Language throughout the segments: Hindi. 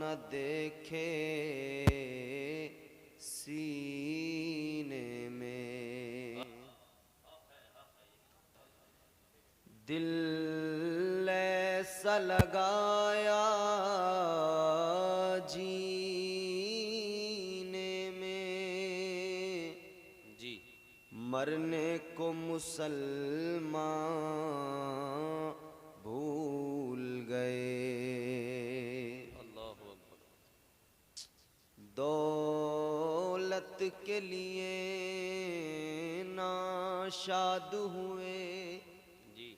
न देखे सीने में, दिल ऐसा लगाया जीने में, जी मरने को मुसलमान भूल गए। अल्लाहु अकबर। दौलत के लिए नाशाद हुए, जी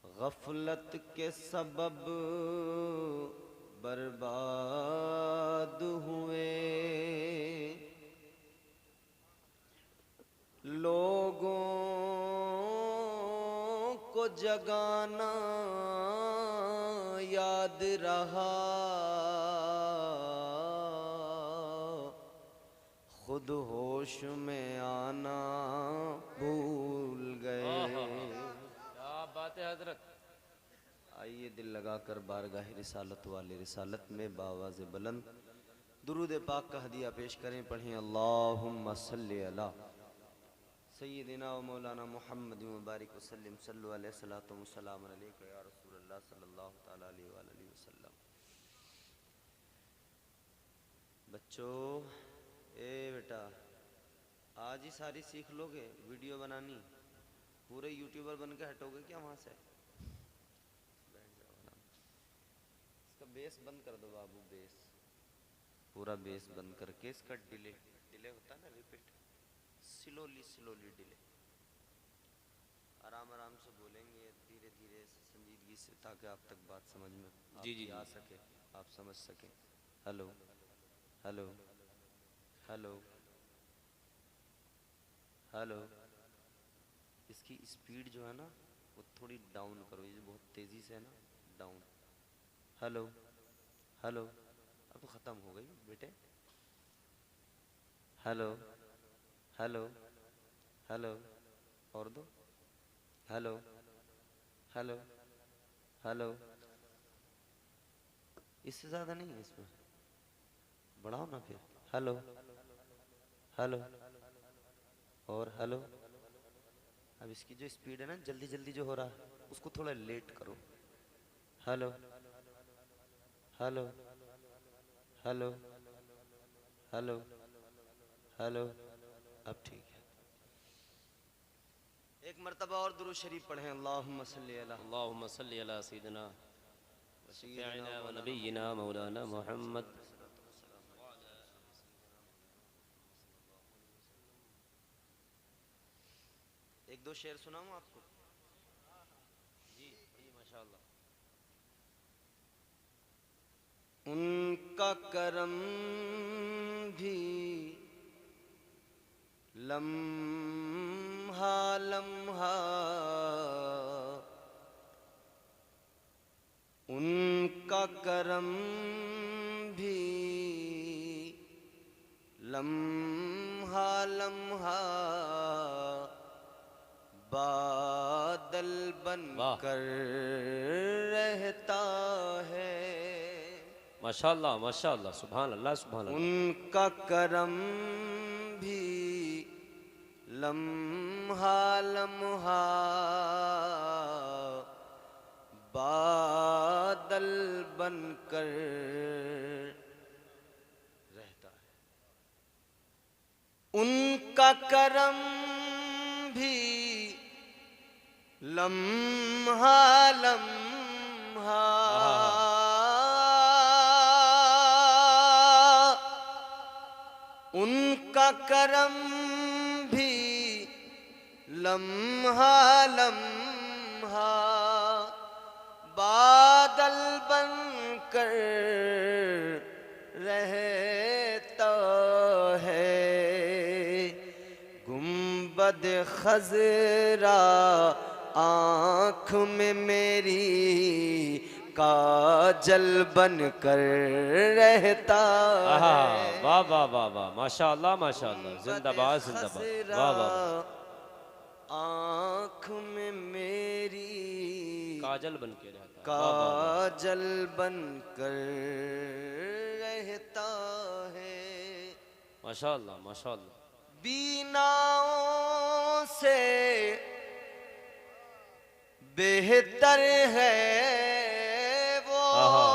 गफलत के सबब बर्बाद हुए। लोगों को जगाना याद रहा, खुद होश में आना भूल गए। क्या बात है हजरत। आइए दिल लगाकर बारगाह रिसालत वाले रिसालत में बावाज़ बुलंद दुरूद पाक का हदिया पेश करें। पढ़ें अल्लाहुम्मा सल्ली अला सय्यिदिना व मौलाना मुहम्मद व बारिक वसल्लिम सल्लु अलैहि सलातो व सलाम अलैका या रसूलल्लाह सल्लल्लाहु तआला अलैहि व आलिहि वसल्लम। बच्चों, ए बेटा, आज ही सारी सीख लोगे वीडियो बनानी? पूरे यूट्यूबर बन के हटोगे क्या वहाँ से? बैठ जाओ आराम से। इसका बेस बंद कर दो बाबू, बेस पूरा बेस बंद करके इसका डिले डिले होता है ना, रिपीट, स्लोली स्लोली डिले, आराम आराम से बोलेंगे, धीरे धीरे संजीदगी से, ताकि आप तक बात समझ में जी जी आ सके, आप समझ सकें। Hello hello hello hello. इसकी स्पीड जो है ना वो थोड़ी डाउन करो, ये बहुत तेज़ी से है ना, डाउन। हेलो हेलो, अब ख़त्म हो गई बेटे। हेलो हेलो हेलो, और दो। हेलो हेलो हेलो, इससे ज़्यादा नहीं है, इसमें बढ़ाओ ना फिर। हेलो हेलो और हेलो। अब इसकी जो स्पीड है ना, जल्दी जल्दी जो हो रहा है, उसको थोड़ा लेट करो। Hello hello hello hello hello, अब ठीक है। एक मर्तबा और दुरूद शरीफ पढ़ें। अल्लाहुम्मा सल्ली अला अल्लाहुम्मा सल्ली अला सय्यिदिना व शफीइना व नबिय्यिना मौलाना मुहम्मद। एक दो शेर सुनाऊं आपको? जी जी माशाअल्लाह। उनका करम भी लम्हा लम्हा, उनका करम भी लम्हा लम्हा, बादल बन वाह कर रहता है। माशाअल्लाह माशाअल्लाह, सुभान अल्लाह सुभान अल्लाह। उनका करम भी लम्हा लम्हा, बादल बनकर रहता है। उनका करम भी लम्हा लम्हा, उनका करम भी लम्हा लम्हा, बादल बनकर रहता है। गुंबद खजरा आँख में मेरी काजल बन कर रहता है। वाह वाह वाह वाह, माशाअल्लाह माशाअल्लाह, जिंदाबाद जिंदाबाद, वाह वाह। आँख में मेरी काजल बन के रहता वाह वाह वाह, काजल बन कर रहता है। माशाअल्लाह माशाअल्लाह। बीनाओं से बेहतर है वो, आहा,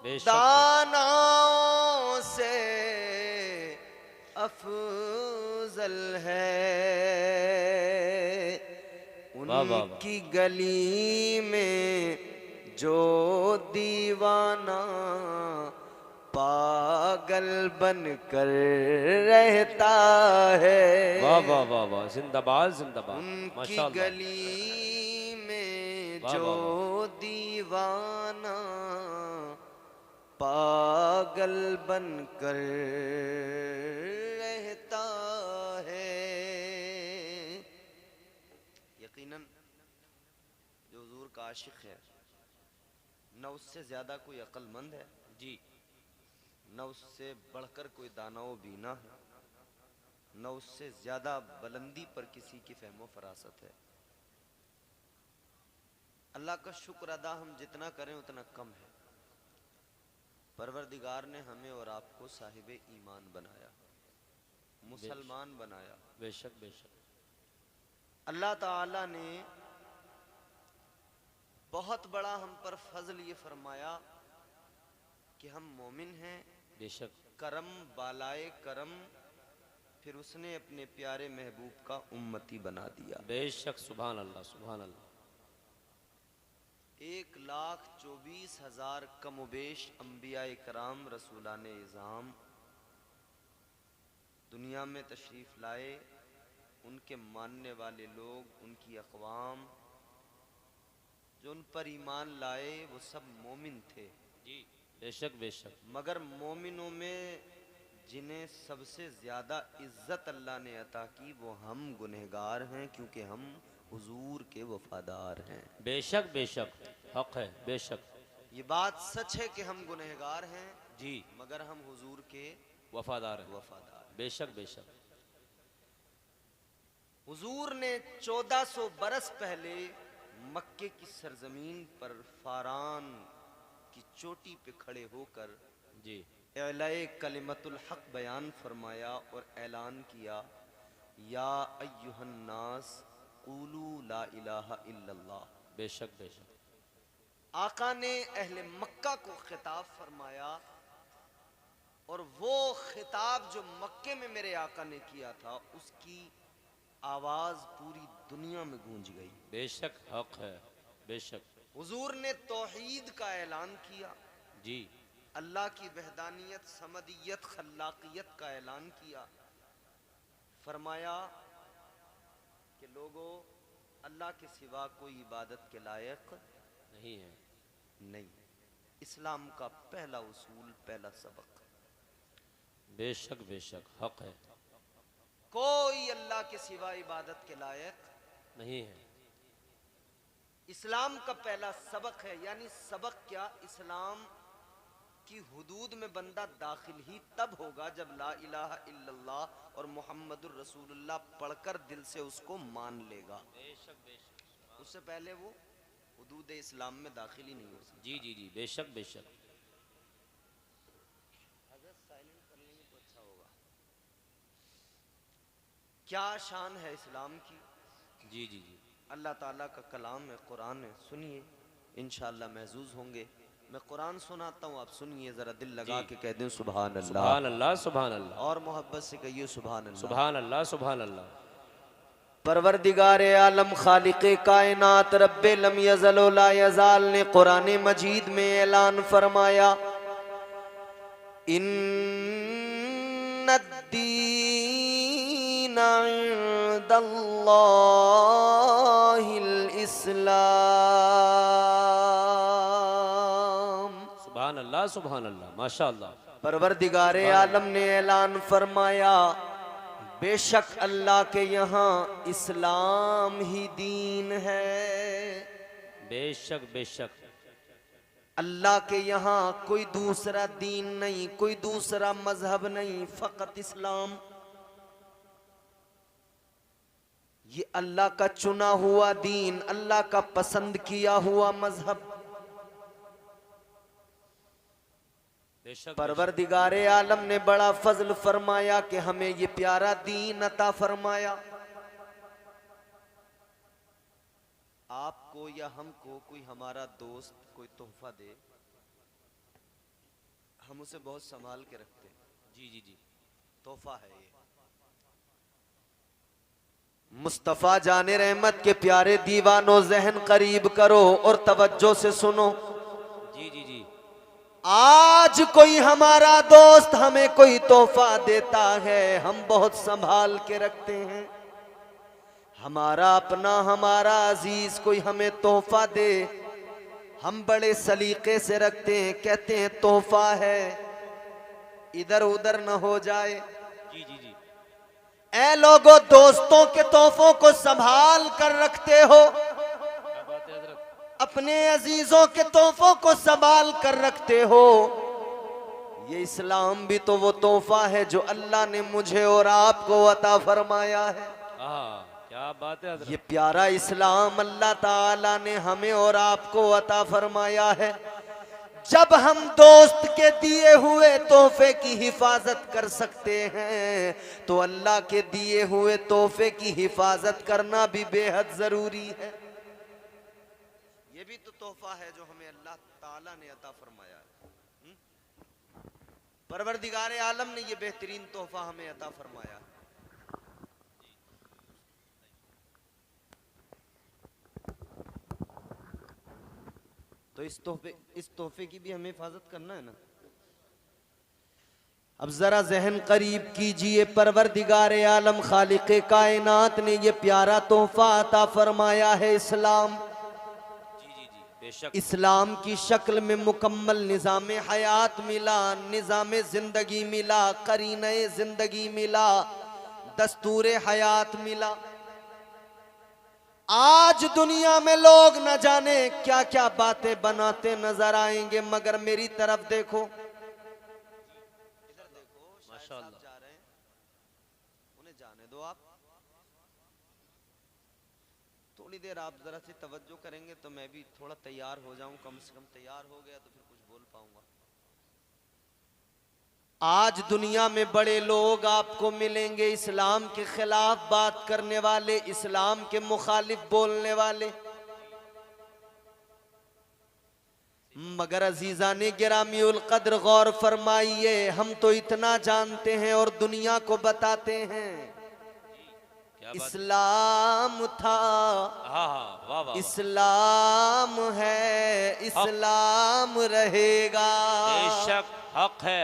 बेशक दानाओं से अफजल है। वाह वाह वाह, उनकी गली में जो दीवाना पागल बन कर रहता है। वाह वाह वाह वाह, जिंदाबाद जिंदाबाद, उनकी माशाअल्लाह। गली में वाह जो वाह वाह, दीवाना पागल बन कर रहता है। यकीनन जो हुजूर का आशिक है, न उससे ज्यादा कोई अक्लमंद है, जी न उससे बढ़कर कोई दानाओ बीना है, न उससे ज्यादा बुलंदी पर किसी की फहमो फरासत है। अल्लाह का शुक्र अदा हम जितना करें उतना कम है। परवरदिगार ने हमें और आपको साहिब ईमान बनाया, मुसलमान बनाया। बेशक बेशक, अल्लाह ताला ने बहुत बड़ा हम पर फजल ये फरमाया कि हम मोमिन हैं। बेशक करम बालाए करम, फिर उसने अपने प्यारे महबूब का उम्मती बना दिया। बेशक, सुभान अल्लाह सुभान अल्लाह। 1,24,000 कमोबेश अम्बिया कराम रसूलान इज़ाम दुनिया में तशरीफ़ लाए। उनके मानने वाले लोग, उनकी अक़वाम जो उन पर ईमान लाए, वो सब मोमिन थे। जी बेशक बेशक, मगर मोमिनों में जिन्हें सबसे ज़्यादा इज्जत अल्लाह ने अता की, वो हम गुनहगार हैं, क्योंकि हम हुजूर के वफादार हैं। बेशक बेशक, हक है बेशक। ये बात सच है कि हम गुनहगार हैं, जी, मगर हम हुजूर के वफादार है, वफादार हैं। बेशक बेशक। हुजूर ने 1400 बरस पहले मक्के की सरजमीन पर फारान की चोटी पे खड़े होकर जी एलाए कलिमतुल हक बयान फरमाया और ऐलान किया, या अय्युहन नास क़ूलू ला इलाहा इल्लल्लाह। बेशक बेशक, आका ने अहले मक्का को खिताब फरमाया, और वो खिताब जो मक्के में मेरे आका ने किया था, उसकी आवाज पूरी दुनिया में गूंज गई। बेशक हक है बेशक। हुजूर ने तौहीद का ऐलान किया, जी अल्लाह की वहदानियत, समदियत, खल्लाकियत का ऐलान किया। फरमाया कि लोगों, अल्लाह के सिवा कोई इबादत के लायक नहीं है। नहीं। इस्लाम का पहला उसूल, पहला सबक, बेशक बेशक, हक है, कोई अल्लाह के सिवा इबादत के लायक नहीं है। इस्लाम का पहला सबक है। यानी सबक क्या? इस्लाम की हुदूद में बंदा दाखिल ही तब होगा जब ला इलाहा इल्लल्लाह और मुहम्मदुर रसूलुल्लाह पढ़कर दिल से उसको मान लेगा। बेशक बेशक, उससे पहले वो हुदूद इस्लाम में दाखिल ही नहीं हो सकता। जी जी जी, बेशक बेशक। साइलेंट कर लेंगे तो अच्छा होगा। क्या शान है इस्लाम की। जी जी जी, अल्लाह ताला का कलाम है, कुरान है। सुनिए, इंशाअल्लाह महजूज होंगे। मैं कुरान सुनाता हूँ, आप सुनिए, जरा दिल लगा जी। के कह दें सुभान अल्लाह, सुभान अल्लाह सुभान अल्लाह, और मोहब्बत से कहिए सुभान अल्लाह। सुभान अल्लाह सुभान अल्लाह। परवरदिगार आलम खालिक़े कायनात रब्बे लम यज़ल व ला यज़ाल ने कुरान मजीद में ऐलान फरमाया, इन्नद्दीन इंदल्लाहिल इस्लाम। सुभान अल्लाह सुभान अल्लाह, माशाअल्लाह। परवरदिगार आलम ने ऐलान फरमाया, बेशक अल्लाह के यहाँ इस्लाम ही दीन है। बेशक बेशक, अल्लाह के यहाँ कोई दूसरा दीन नहीं, कोई दूसरा मजहब नहीं, फकत इस्लाम। ये अल्लाह का चुना हुआ दीन, अल्लाह का पसंद किया हुआ मजहब। परवरदिगारे आलम ने बड़ा फजल फरमाया कि हमें ये प्यारा दीन अता फरमाया। आपको या हमको कोई हमारा दोस्त कोई तोहफा दे, हम उसे बहुत संभाल के रखते हैं। जी जी जी, तोहफा है ये। मुस्तफा जाने रहमत के प्यारे दीवानों, जहन करीब करो और तवज्जो से सुनो। जी जी जी, आज कोई हमारा दोस्त हमें कोई तोहफा देता है, हम बहुत संभाल के रखते हैं। हमारा अपना, हमारा अजीज कोई हमें तोहफा दे, हम बड़े सलीके से रखते हैं, कहते हैं तोहफा है, इधर उधर न हो जाए। जी जी जी, ऐ लोगों, दोस्तों के तोहफों को संभाल कर रखते हो, क्या बात है हजरत। अपने अजीजों के तोहफों को संभाल कर रखते हो। ये इस्लाम भी तो वो तोहफा है जो अल्लाह ने मुझे और आपको अता फरमाया है। क्या बात है ये हजरत। प्यारा इस्लाम अल्लाह ताला ने हमें और आपको अता फरमाया है। जब हम दोस्त के दिए हुए तोहफे की हिफाजत कर सकते हैं, तो अल्लाह के दिए हुए तोहफे की हिफाजत करना भी बेहद जरूरी है। ये भी तो तोहफा है जो हमें अल्लाह ताला ने अता फरमाया है। परवरदिगार आलम ने ये बेहतरीन तोहफा हमें अता फरमाया है। तो इस तोहफे की भी हमें हिफाजत करना है ना। अब जरा जहन करीब कीजिए, परवरदिगार आलम खालिक कायनात ने ये प्यारा तोहफा अता फरमाया है इस्लाम। जी जी जी, बेशक। इस्लाम की शक्ल में मुकम्मल निज़ाम हयात मिला, निज़ाम जिंदगी मिला, करीने जिंदगी मिला, दस्तूर हयात मिला। आज दुनिया में लोग न जाने क्या क्या बातें बनाते नजर आएंगे, मगर मेरी तरफ देखो, इधर देखो, माशाअल्लाह जा रहे हैं, उन्हें जाने दो। आप थोड़ी देर आप जरा सी तवज्जो करेंगे तो मैं भी थोड़ा तैयार हो जाऊं, कम से कम तैयार हो गया तो फिर कुछ बोल पाऊंगा। आज दुनिया में बड़े लोग आपको मिलेंगे इस्लाम के खिलाफ बात करने वाले, इस्लाम के मुखालिफ बोलने वाले, मगर अजीजाने गिरामीउल कद्र गौर फरमाइए, हम तो इतना जानते हैं और दुनिया को बताते हैं, इस्लाम था, वाह वाह, इस्लाम है, इस्लाम रहेगा। बेशक हक है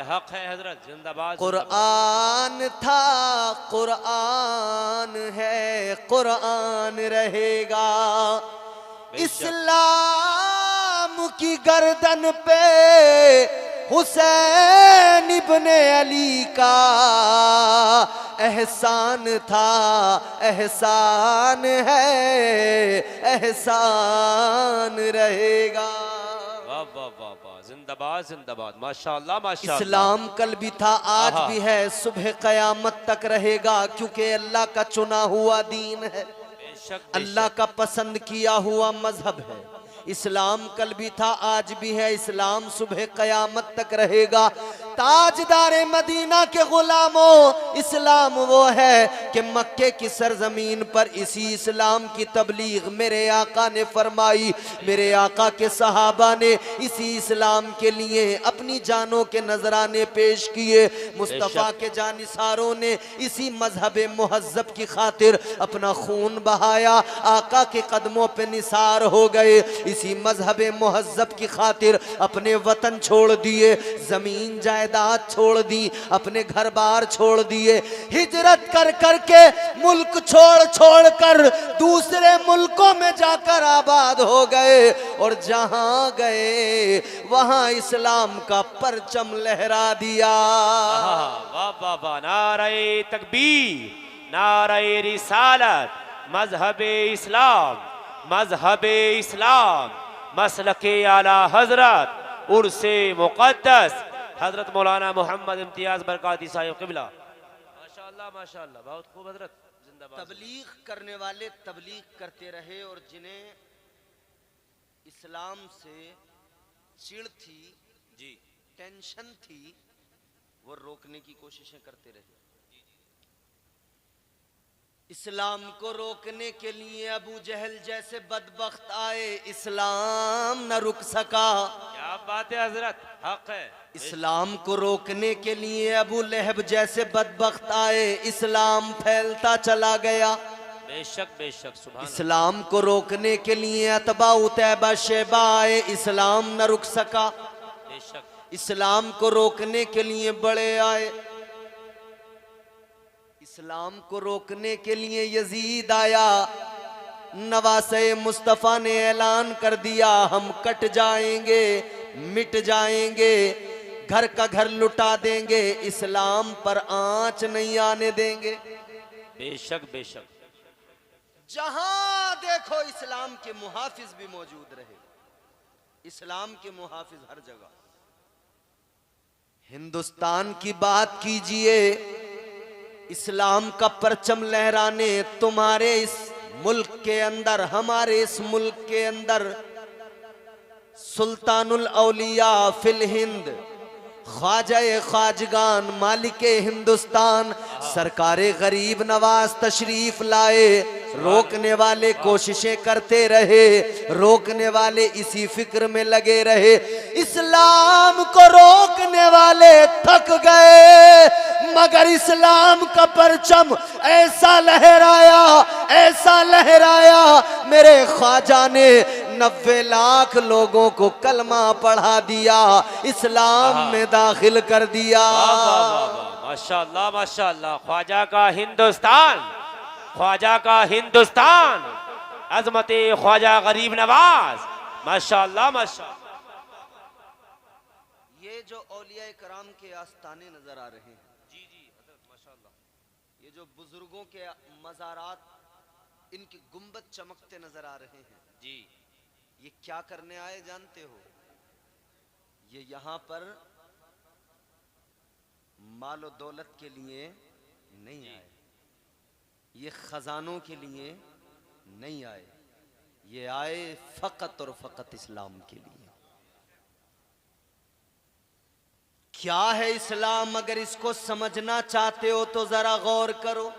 हजरत, जिंदाबाद। कुरान था, कुरान है, कुरान रहेगा। इस्लाम की गर्दन पे हुसैन इब्ने अली का एहसान था, एहसान है, एहसान रहेगा। वाह वाह वाह वाह, जिंदाबाद जिंदाबाद, माशाअल्लाह माशाअल्लाह। इस्लाम कल भी था, आज भी है, सुबह कयामत तक रहेगा, क्योंकि अल्लाह का चुना हुआ दीन है, अल्लाह का पसंद किया हुआ मजहब है। इस्लाम कल भी था, आज भी है, इस्लाम सुबह कयामत तक रहेगा। ताजदारे मदीना के गुलामों, इस्लाम वो है कि मक्के की सरजमीन पर इसी इस्लाम की तबलीग मेरे आका ने फरमाई, मेरे आका के सहाबा ने इसी इस्लाम के लिए अपनी जानों के नजराने पेश किए, मुस्तफ़ा के जानिसारों ने इसी मजहब मुहज्जब की खातिर अपना खून बहाया, आका के कदमों पे निसार हो गए, इसी मजहब मुहज्जब की खातिर अपने वतन छोड़ दिए, जमीन जायदाद छोड़ दी, अपने घर बार छोड़ दिए, हिजरत कर कर के मुल्क छोड़ छोड़ कर दूसरे मुल्कों में जाकर आबाद हो गए, और जहां गए वहां इस्लाम का परचम लहरा दिया। वाह वाह वाह, नारे तकबीर, नारे रिसालत, मजहबे इस्लाम, मजहबे इस्लाम, मसलके आला हजरत, उर्से मुक़द्दस हजरत मौलाना मोहम्मद इम्तियाज बरकाती साहिब क़िबला। माशाअल्लाह माशाअल्लाह, बहुत खूब हजरत। जिंदाबाद। तबलीग करने वाले तबलीग करते रहे और जिन्हें इस्लाम से चिढ़ थी, जी टेंशन थी, वो रोकने की कोशिशें करते रहे। इस्लाम को रोकने के लिए अबू जहल जैसे बदबख्त आए, इस्लाम न रुक सका। क्या बात है हजरत, हक है। इस्लाम को रोकने के लिए अबू लहब जैसे बदबख्त आए, इस्लाम फैलता चला गया। बेशक बेशक, सुभान अल्लाह। इस्लाम को रोकने के लिए अतबा उतैबा शेबा आए, इस्लाम न रुक सका। बेशक इस्लाम को रोकने के लिए बड़े आए, इस्लाम को रोकने के लिए यजीद आया। नवासे मुस्तफ़ा ने ऐलान कर दिया, हम कट जाएंगे, मिट जाएंगे, घर का घर लुटा देंगे, इस्लाम पर आंच नहीं आने देंगे। बेशक बेशक। जहां देखो इस्लाम के मुहाफिज भी मौजूद रहे, इस्लाम के मुहाफिज हर जगह। हिंदुस्तान की बात कीजिए, इस्लाम का परचम लहराने तुम्हारे इस मुल्क के अंदर, हमारे इस मुल्क के अंदर सुल्तानुल औलिया फिल हिंद, ख्वाजा ख्वाजगान, मालिके हिंदुस्तान, सरकारे गरीब नवाज तशरीफ लाए। रोकने वाले कोशिशें करते रहे, रोकने वाले इसी फिक्र में लगे रहे। इस्लाम को रोकने वाले थक गए, मगर इस्लाम का परचम ऐसा लहराया, ऐसा लहराया, मेरे ख्वाजा ने 90 लाख लोगों को कलमा पढ़ा दिया, इस्लाम में दाखिल कर दिया। माशाअल्लाह माशाअल्लाह। ख्वाजा का हिंदुस्तान, ख्वाजा का हिंदुस्तान, अजमते ख्वाजा गरीब नवाज, माशाअल्लाह माशाअल्लाह। ये जो औलिया कराम के आस्ताने नजर आ रहे हैं, जी जी हजरत माशाअल्लाह, ये जो बुजुर्गों के मज़ारात, इनके गुंबद चमकते नजर आ रहे हैं, जी ये क्या करने आए जानते हो? ये यहां पर मालो दौलत के लिए नहीं आए, ये खजानों के लिए नहीं आए, ये आए फकत और फकत इस्लाम के लिए। क्या है इस्लाम? अगर इसको समझना चाहते हो तो जरा गौर करो।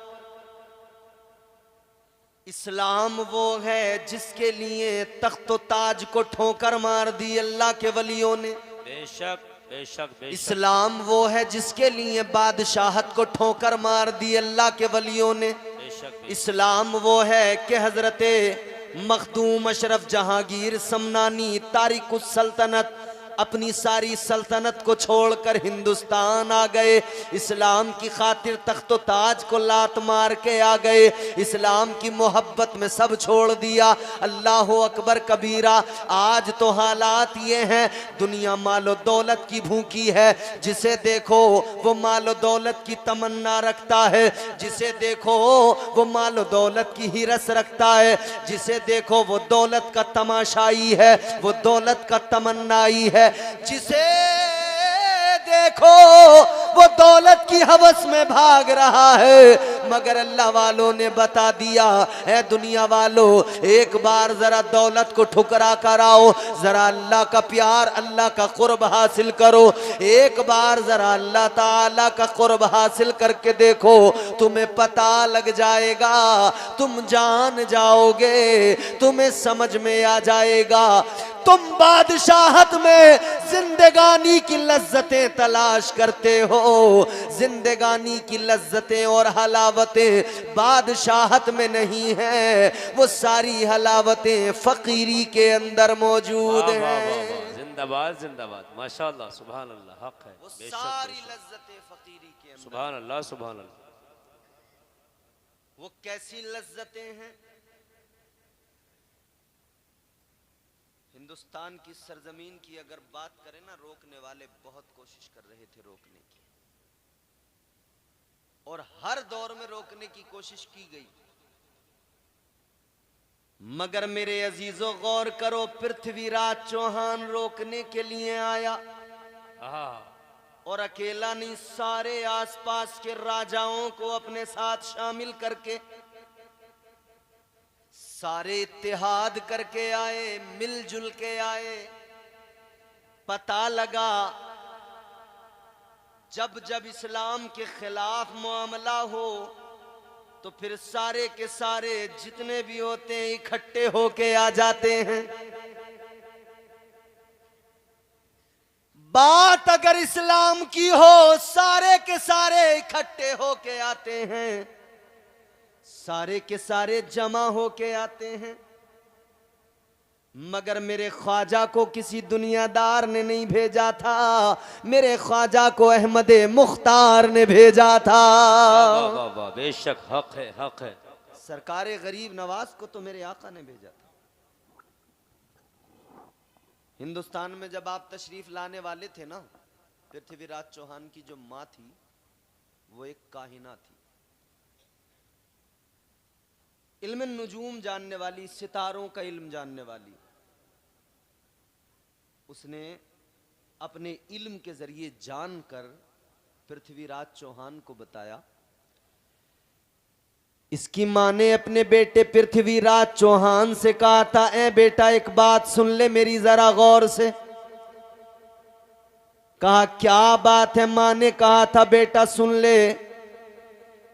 इस्लाम वो है जिसके लिए तख्त ताज को ठोकर मार दी अल्लाह के वलियों ने। बेशक बेशक बेशक। इस्लाम वो है जिसके लिए बादशाहत को ठोकर मार दी अल्लाह के वलियों ने। बेशक। इस्लाम वो है कि हजरते मखदूम अशरफ जहांगीर समनानी तारिकुस सल्तनत अपनी सारी सल्तनत को छोड़कर हिंदुस्तान आ गए, इस्लाम की खातिर तख्तो ताज को लात मार के आ गए, इस्लाम की मोहब्बत में सब छोड़ दिया। अल्लाह अकबर कबीरा। आज तो हालात ये हैं, दुनिया मालो दौलत की भूखी है, जिसे देखो वो मालो दौलत की तमन्ना रखता है, जिसे देखो वो मालो दौलत की हिरस रखता है, जिसे देखो वो दौलत का तमाशाई है, वो दौलत का तमन्नाई है, जिसे देखो वो दौलत की हवस में भाग रहा है। मगर अल्लाह वालों ने बता दिया है, दुनिया वालों एक बार जरा दौलत को ठुकरा कर आओ, जरा अल्लाह का प्यार, अल्लाह का कुर्ब हासिल करो, एक बार जरा अल्लाह ताला का कुर्ब हासिल करके देखो, तुम्हें पता लग जाएगा, तुम जान जाओगे, तुम्हें समझ में आ जाएगा। तुम बादशाहत में जिंदगानी की लज्जतें तलाश करते हो, जिंदगानी की लज्जतें और हलावतें बादशाहत में नहीं है, वो सारी हलावतें फकीरी के अंदर मौजूद हैं। जिंदाबाद जिंदाबाद, माशाअल्लाह, सुभान अल्लाह, हक है। वो सारी लज्जतें फकीरी के अंदर। सुभान अल्लाह सुभान अल्लाह। वो कैसी लज्जतें हैं? हिंदुस्तान की सरजमीन की अगर बात करें ना, रोकने वाले बहुत कोशिश कर रहे थे रोकने की, और हर दौर में रोकने की कोशिश की गई, मगर मेरे अजीजों गौर करो, पृथ्वीराज चौहान रोकने के लिए आया, और अकेला नहीं, सारे आसपास के राजाओं को अपने साथ शामिल करके सारे इत्तेहाद करके आए, मिलजुल के आए। पता लगा जब जब इस्लाम के खिलाफ मामला हो तो फिर सारे के सारे जितने भी होते हैं इकट्ठे होके आ जाते हैं। बात अगर इस्लाम की हो सारे के सारे इकट्ठे होके आते हैं, सारे के सारे जमा होके आते हैं। मगर मेरे ख्वाजा को किसी दुनियादार ने नहीं भेजा था, मेरे ख्वाजा को अहमद मुख्तार ने भेजा था। वाह वाह वाह, बेशक हक है, हक है। सरकारे गरीब नवाज को तो मेरे आका ने भेजा था। हिंदुस्तान में जब आप तशरीफ लाने वाले थे ना, पृथ्वीराज चौहान की जो माँ थी वो एक काहिना थी, इल्म नुजूम जानने वाली, सितारों का इल्म जानने वाली। उसने अपने इल्म के जरिए जानकर पृथ्वीराज चौहान को बताया। इसकी मां ने अपने बेटे पृथ्वीराज चौहान से कहा था, ए बेटा एक बात सुन ले मेरी जरा गौर से। कहा क्या बात है? मां ने कहा था बेटा सुन ले,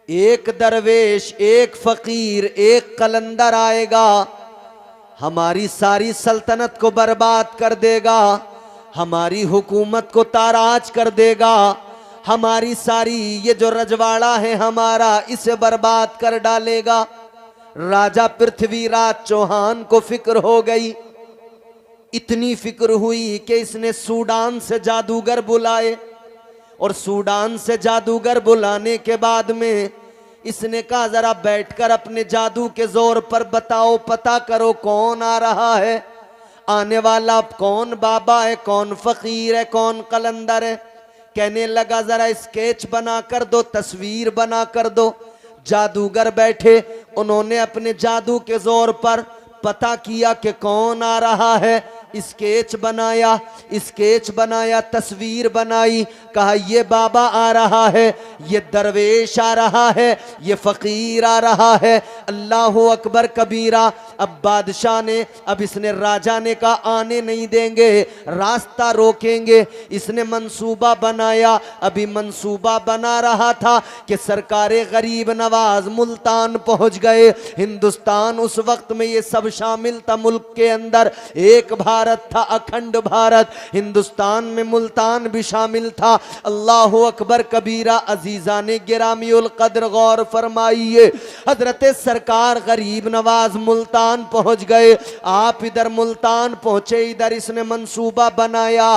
एक दरवेश, एक फकीर, एक कलंदर आएगा, हमारी सारी सल्तनत को बर्बाद कर देगा, हमारी हुकूमत को ताराज कर देगा, हमारी सारी ये जो रजवाड़ा है हमारा इसे बर्बाद कर डालेगा। राजा पृथ्वीराज चौहान को फिक्र हो गई। इतनी फिक्र हुई कि इसने सूडान से जादूगर बुलाए, और सूडान से जादूगर बुलाने के बाद में इसने कहा जरा बैठकर अपने जादू के जोर पर बताओ, पता करो कौन आ रहा है, आने वाला कौन बाबा है, कौन फकीर है, कौन कलंदर है। कहने लगा जरा स्केच बना कर दो, तस्वीर बना कर दो। जादूगर बैठे, उन्होंने अपने जादू के जोर पर पता किया कि कौन आ रहा है। स्केच बनाया, स्केच बनाया, तस्वीर बनाई। कहा ये बाबा आ रहा है, ये दरवेश आ रहा है, ये फकीर आ रहा है। अल्लाह अकबर कबीरा। अब बादशाह ने, अब इसने राजा ने कहा आने नहीं देंगे, रास्ता रोकेंगे। इसने मंसूबा बनाया। अभी मंसूबा बना रहा था कि सरकारे गरीब नवाज मुल्तान पहुंच गए। हिंदुस्तान उस वक्त में ये सब शामिल था मुल्क के अंदर, एक भारत था, अखंड भारत। हिंदुस्तान में मुल्तान भी शामिल था। अल्लाह अकबर कबीरा। अजीजा ने गिरामीउल कद्र गौर फरमाइए, हजरत सरकार गरीब नवाज मुल्तान पहुंच गए। आप इधर मुल्तान पहुंचे, इधर इसने मंसूबा बनाया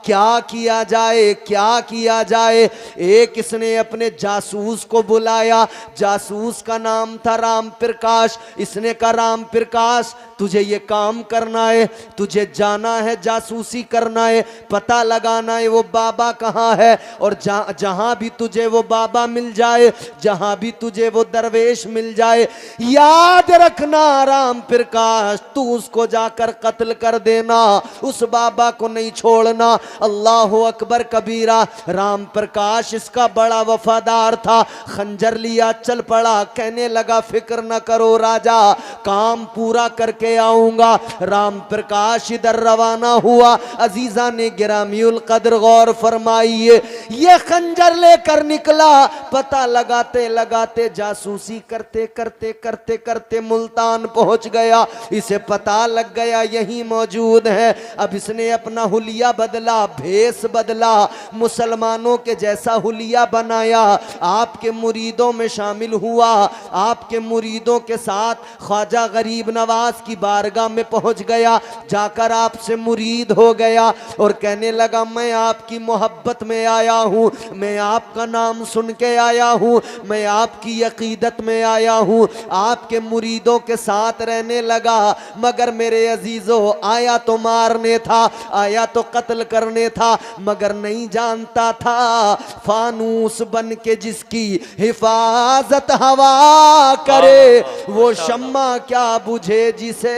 क्या किया जाए, क्या किया जाए। एक इसने अपने जासूस को बुलाया, जासूस का नाम था राम प्रकाश। इसने कहा राम प्रकाश तुझे ये काम करना है, तुझे जाना है, जासूसी करना है, पता लगाना है वो बाबा कहाँ है, और जहां भी तुझे वो बाबा मिल जाए, जहां भी तुझे वो दरवेश मिल जाए, याद रखना राम प्रकाश तू उसको जाकर कत्ल कर देना, उस बाबा को नहीं छोड़ना। अल्लाह अकबर कबीरा। राम प्रकाश इसका बड़ा वफादार था। खंजर लिया, चल पड़ा, कहने लगा फिक्र न करो राजा, काम पूरा करके आऊंगा। राम प्रकाश इधर रवाना हुआ। अजीजा ने गिरामीउल कद्र गौर फरमाइए, ये खंजर लेकर निकला। पता लगाते लगाते, जासूसी करते करते करते करते मुल्तान पहुंच गया। इसे पता लग गया यही मौजूद है। अब इसने अपना हुलिया बदला, भेष बदला, मुसलमानों के जैसा हुलिया बनाया, आपके मुरीदों में शामिल हुआ। आपके मुरीदों के साथ ख्वाजा गरीब नवाज की बारगाह में पहुंच गया, जाकर आपसे मुरीद हो गया और कहने लगा मैं आपकी मोहब्बत में आया हूं, मैं आपका नाम सुन के आया हूं, मैं आपकी अकीदत में आया हूं। आपके मुरीदों के साथ रहने लगा। मगर मेरे अजीजों, आया तो मारने था, आया तो कत्ल करने था, मगर नहीं जानता था फानूस बन के जिसकी हिफाजत हवा करे, वो शम्मा क्या बुझे जिसे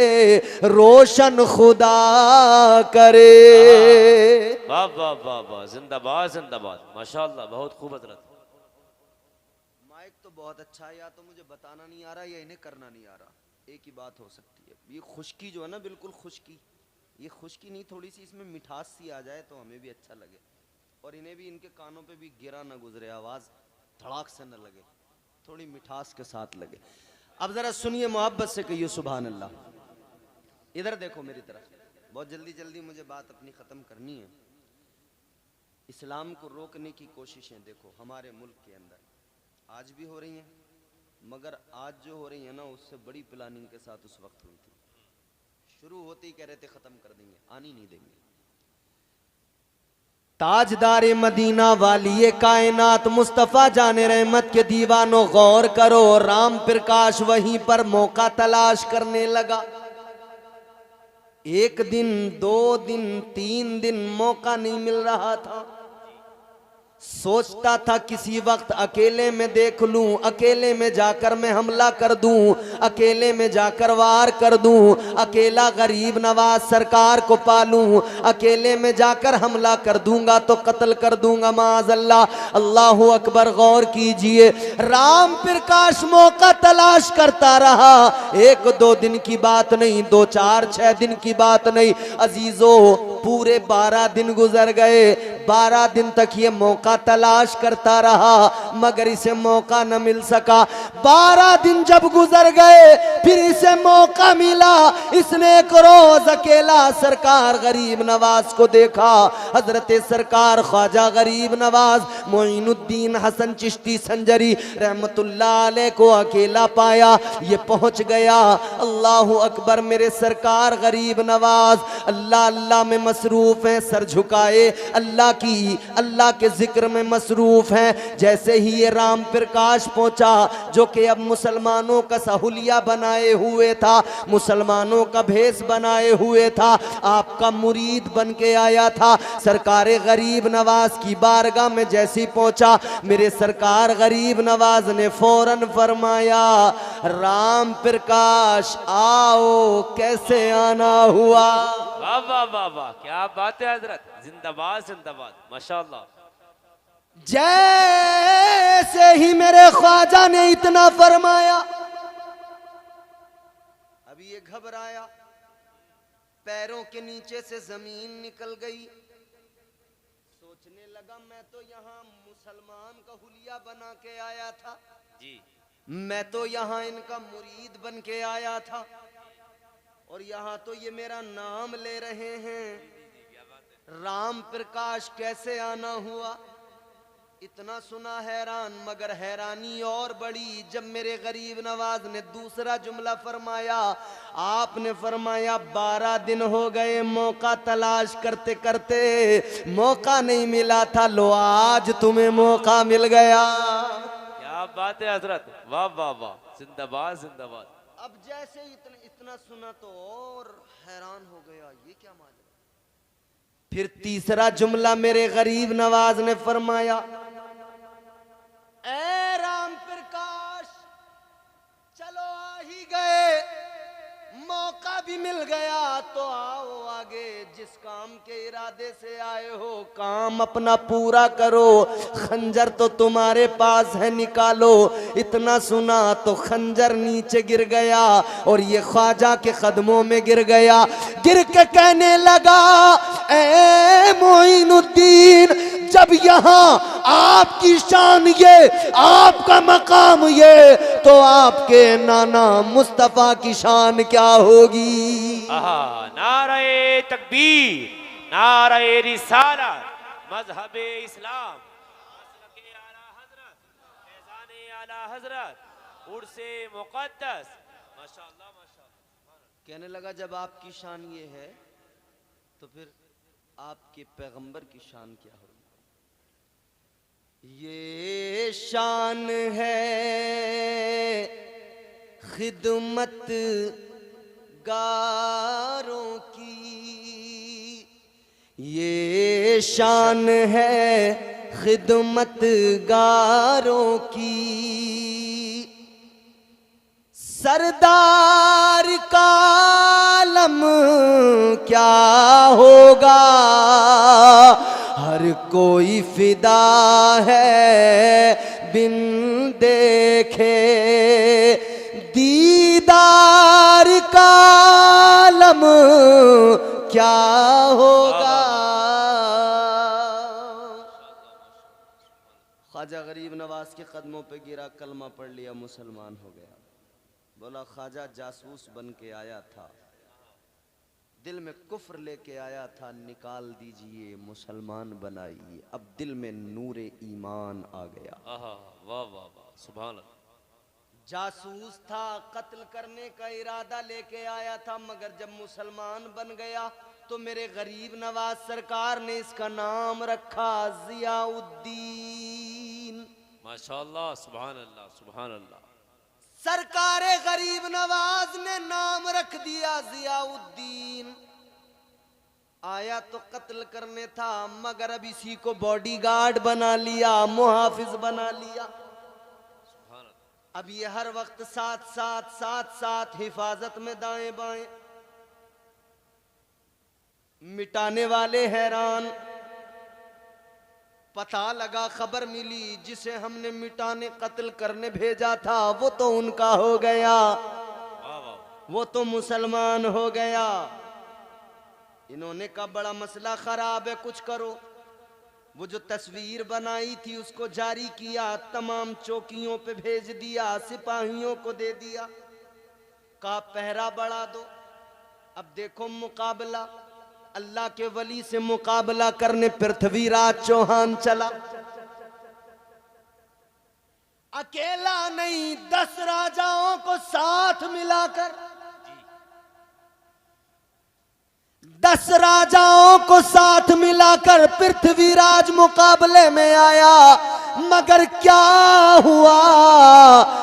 रोशन खुदा करे। वाह वाह वाह वाह, जिंदाबाद जिंदाबाद, माशाअल्लाह, बहुत खूब हजरत। माइक तो बहुत अच्छा है, या तो मुझे बताना नहीं आ रहा या इन्हें करना नहीं आ रहा। एक ही बात हो सकती है, ये खुश्की जो है ना, बिल्कुल खुश्की, ये खुश्की नहीं, थोड़ी सी इसमें मिठास सी आ जाए तो हमें भी अच्छा लगे और इन्हें भी, इनके कानों पे भी गिरा ना गुजरे, आवाज़ धड़ाक से न लगे, थोड़ी मिठास के साथ लगे। अब ज़रा सुनिए, मोहब्बत से कहिए सुभान अल्लाह। इधर देखो मेरी तरफ, बहुत जल्दी जल्दी मुझे बात अपनी ख़त्म करनी है। इस्लाम को रोकने की कोशिशें देखो हमारे मुल्क के अंदर आज भी हो रही हैं, मगर आज जो हो रही है ना, उससे बड़ी प्लानिंग के साथ उस वक्त हुई थी। शुरू होते ही कह रहे थे ख़त्म कर देंगे, आनी नहीं देंगे। ताजदार मदीना वाली कायनात मुस्तफ़ा जाने रहमत के दीवानों गौर करो, राम प्रकाश वहीं पर मौका तलाश करने लगा। एक दिन, 2 दिन, 3 दिन मौका नहीं मिल रहा था। सोचता था किसी वक्त अकेले में देख लूं, अकेले में जाकर मैं हमला कर दूं, अकेले में जाकर वार कर दूं, अकेला गरीब नवाज सरकार को पालूं, अकेले में जाकर हमला कर दूंगा तो कत्ल कर दूंगा माज़अल्लाह। अल्लाहु अकबर। गौर कीजिए, राम प्रकाश मौका तलाश करता रहा। 1-2 दिन की बात नहीं, 2, 4, 6 दिन की बात नहीं अजीजों, पूरे 12 दिन गुजर गए। 12 दिन तक ये मौका तलाश करता रहा मगर इसे मौका न मिल सका। 12 दिन जब गुजर गए फिर इसे मौका मिला। इसने एक रोज अकेला सरकार गरीब नवाज को देखा। हजरत सरकार ख्वाजा गरीब नवाज मोइनुद्दीन हसन चिश्ती संजरी रहमतुल्लाह अलैह को अकेला पाया। ये पहुंच गया। अल्लाहु अकबर। मेरे सरकार गरीब नवाज अल्लाह अल्लाह में मसरूफ हैं, सर झुकाए अल्लाह के जिक्र में मसरूफ हैं। जैसे ही ये राम प्रकाश पहुंचा जो कि अब मुसलमानों का सहूलिया बनाए हुए था, मुसलमानों का भेष बनाए हुए था, आपका मुरीद बन के आया था, सरकार गरीब नवाज की बारगाह में जैसी पहुंचा, मेरे सरकार गरीब नवाज ने फौरन फरमाया, राम प्रकाश आओ। कैसे आना हुआ? वाह वाह वाह वाह, क्या बात है हजरत, जिंदाबाद जिंदाबाद, माशाअल्लाह। जैसे ही मेरे ख्वाजा ने इतना फरमाया, अभी ये घबराया, पैरों के नीचे से जमीन निकल गई। सोचने लगा मैं तो यहाँ मुसलमान का हुलिया बना के आया था जी, मैं तो यहाँ इनका मुरीद बन के आया था और यहाँ तो ये मेरा नाम ले रहे हैं। राम प्रकाश कैसे आना हुआ? इतना सुना हैरान, मगर हैरानी और बड़ी जब मेरे गरीब नवाज ने दूसरा जुमला फरमाया। आपने फरमाया 12 दिन हो गए मौका तलाश करते करते, मौका नहीं मिला था, लो आज तुम्हें मौका मिल गया। क्या बात है हजरत, वाह वाह वाह, जिंदाबाद जिंदाबाद। अब जैसे इतना सुना तो और हैरान हो गया, ये क्या माजरा। फिर तीसरा जुमला मेरे गरीब नवाज ने फरमाया, ए राम प्रकाश चलो आ ही गए, मौका भी मिल गया तो आओ आगे, जिस काम के इरादे से आए हो काम अपना पूरा करो, खंजर तो तुम्हारे पास है निकालो। इतना सुना तो खंजर नीचे गिर गया और ये ख्वाजा के कदमों में गिर गया। गिर के कहने लगा, ए मोइनुद्दीन, जब यहाँ आपकी शान ये, आपका मकाम ये, तो आपके नाना मुस्तफा की शान क्या होगी? नारे तकबीर, नारे रिसालत, मजहबे इस्लाम, आला हजरत, उर्से मुक़द्दस, माशाअल्लाह माशाअल्लाह। कहने लगा जब आपकी शान ये है तो फिर आपके पैगंबर की शान क्या होगी? ये शान है खिदमत गारों की, ये शान है खिदमत गारों की, सरदार का आलम क्या होगा, हर कोई फिदा है बिन देखे दीदार गम क्या होगा। ख्वाजा गरीब नवाज के कदमों पे गिरा, कलमा पढ़ लिया, मुसलमान हो गया। बोला ख्वाजा जासूस बन के आया था, दिल में कुफ्र लेके आया था, निकाल दीजिए, मुसलमान बनाइए। अब दिल में नूरे ईमान आ गया। वाह वाह वाह, सुभान अल्लाह। जासूस था, कत्ल करने का इरादा लेके आया था, मगर जब मुसलमान बन गया तो मेरे गरीब नवाज सरकार ने इसका नाम रखा जियाउद्दीन। माशाअल्लाह, सुभान अल्लाह, सुभान अल्लाह। सरकारे गरीब नवाज ने नाम रख दिया जियाउद्दीन। आया तो कत्ल करने था, मगर अब इसी को बॉडीगार्ड बना लिया, मुहाफिज बना लिया। अब ये हर वक्त साथ हिफाजत में दाएं बाएं। मिटाने वाले हैरान, पता लगा, खबर मिली, जिसे हमने मिटाने कत्ल करने भेजा था वो तो उनका हो गया, वो तो मुसलमान हो गया। इन्होंने कहा बड़ा मसला खराब है, कुछ करो। वो जो तस्वीर बनाई थी उसको जारी किया, तमाम चौकियों पे भेज दिया, सिपाहियों को दे दिया, कहा पहरा बढ़ा दो। अब देखो मुकाबला, अल्लाह के वली से मुकाबला करने पृथ्वीराज चौहान चला। अकेला नहीं, 10 राजाओं को साथ मिलाकर, 10 राजाओं को साथ मिलाकर पृथ्वीराज मुकाबले में आया। मगर क्या हुआ,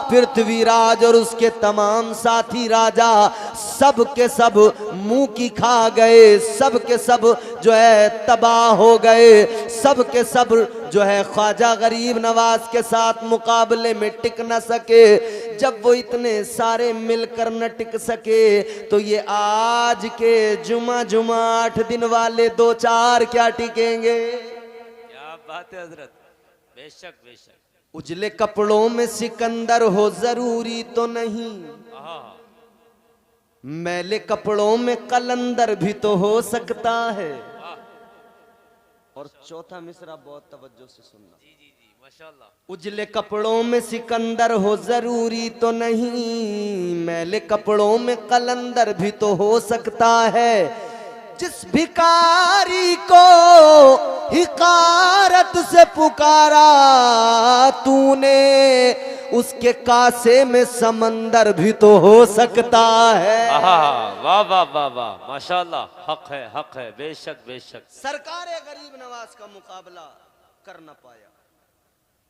पृथ्वीराज और उसके तमाम साथी राजा सब के सब मुंह की खा गए, सब के सब जो है तबाह हो गए, सब के सब जो है ख्वाजा गरीब नवाज के साथ मुकाबले में टिक न सके। जब वो इतने सारे मिलकर न टिक सके तो ये आज के जुमा 8 दिन वाले 2-4 क्या टिकेंगे। क्या बात है हजरत, बेशक बेशक। उजले कपड़ों में सिकंदर हो जरूरी तो नहीं, मैले कपड़ों में कलंदर भी तो हो सकता है। और चौथा मिसरा बहुत तवज्जो से सुनना। जी जी जी, माशाअल्लाह। उजले कपड़ों में सिकंदर हो जरूरी तो नहीं, मैले कपड़ों में कलंदर भी तो हो सकता है। जिस भिखारी को हिकारत से पुकारा तूने, उसके कासे में समंदर भी तो हो सकता है। वाह वाह वाह वाह, माशाअल्लाह। हक है, बेशक बेशक। सरकार गरीब नवाज का मुकाबला कर न पाया।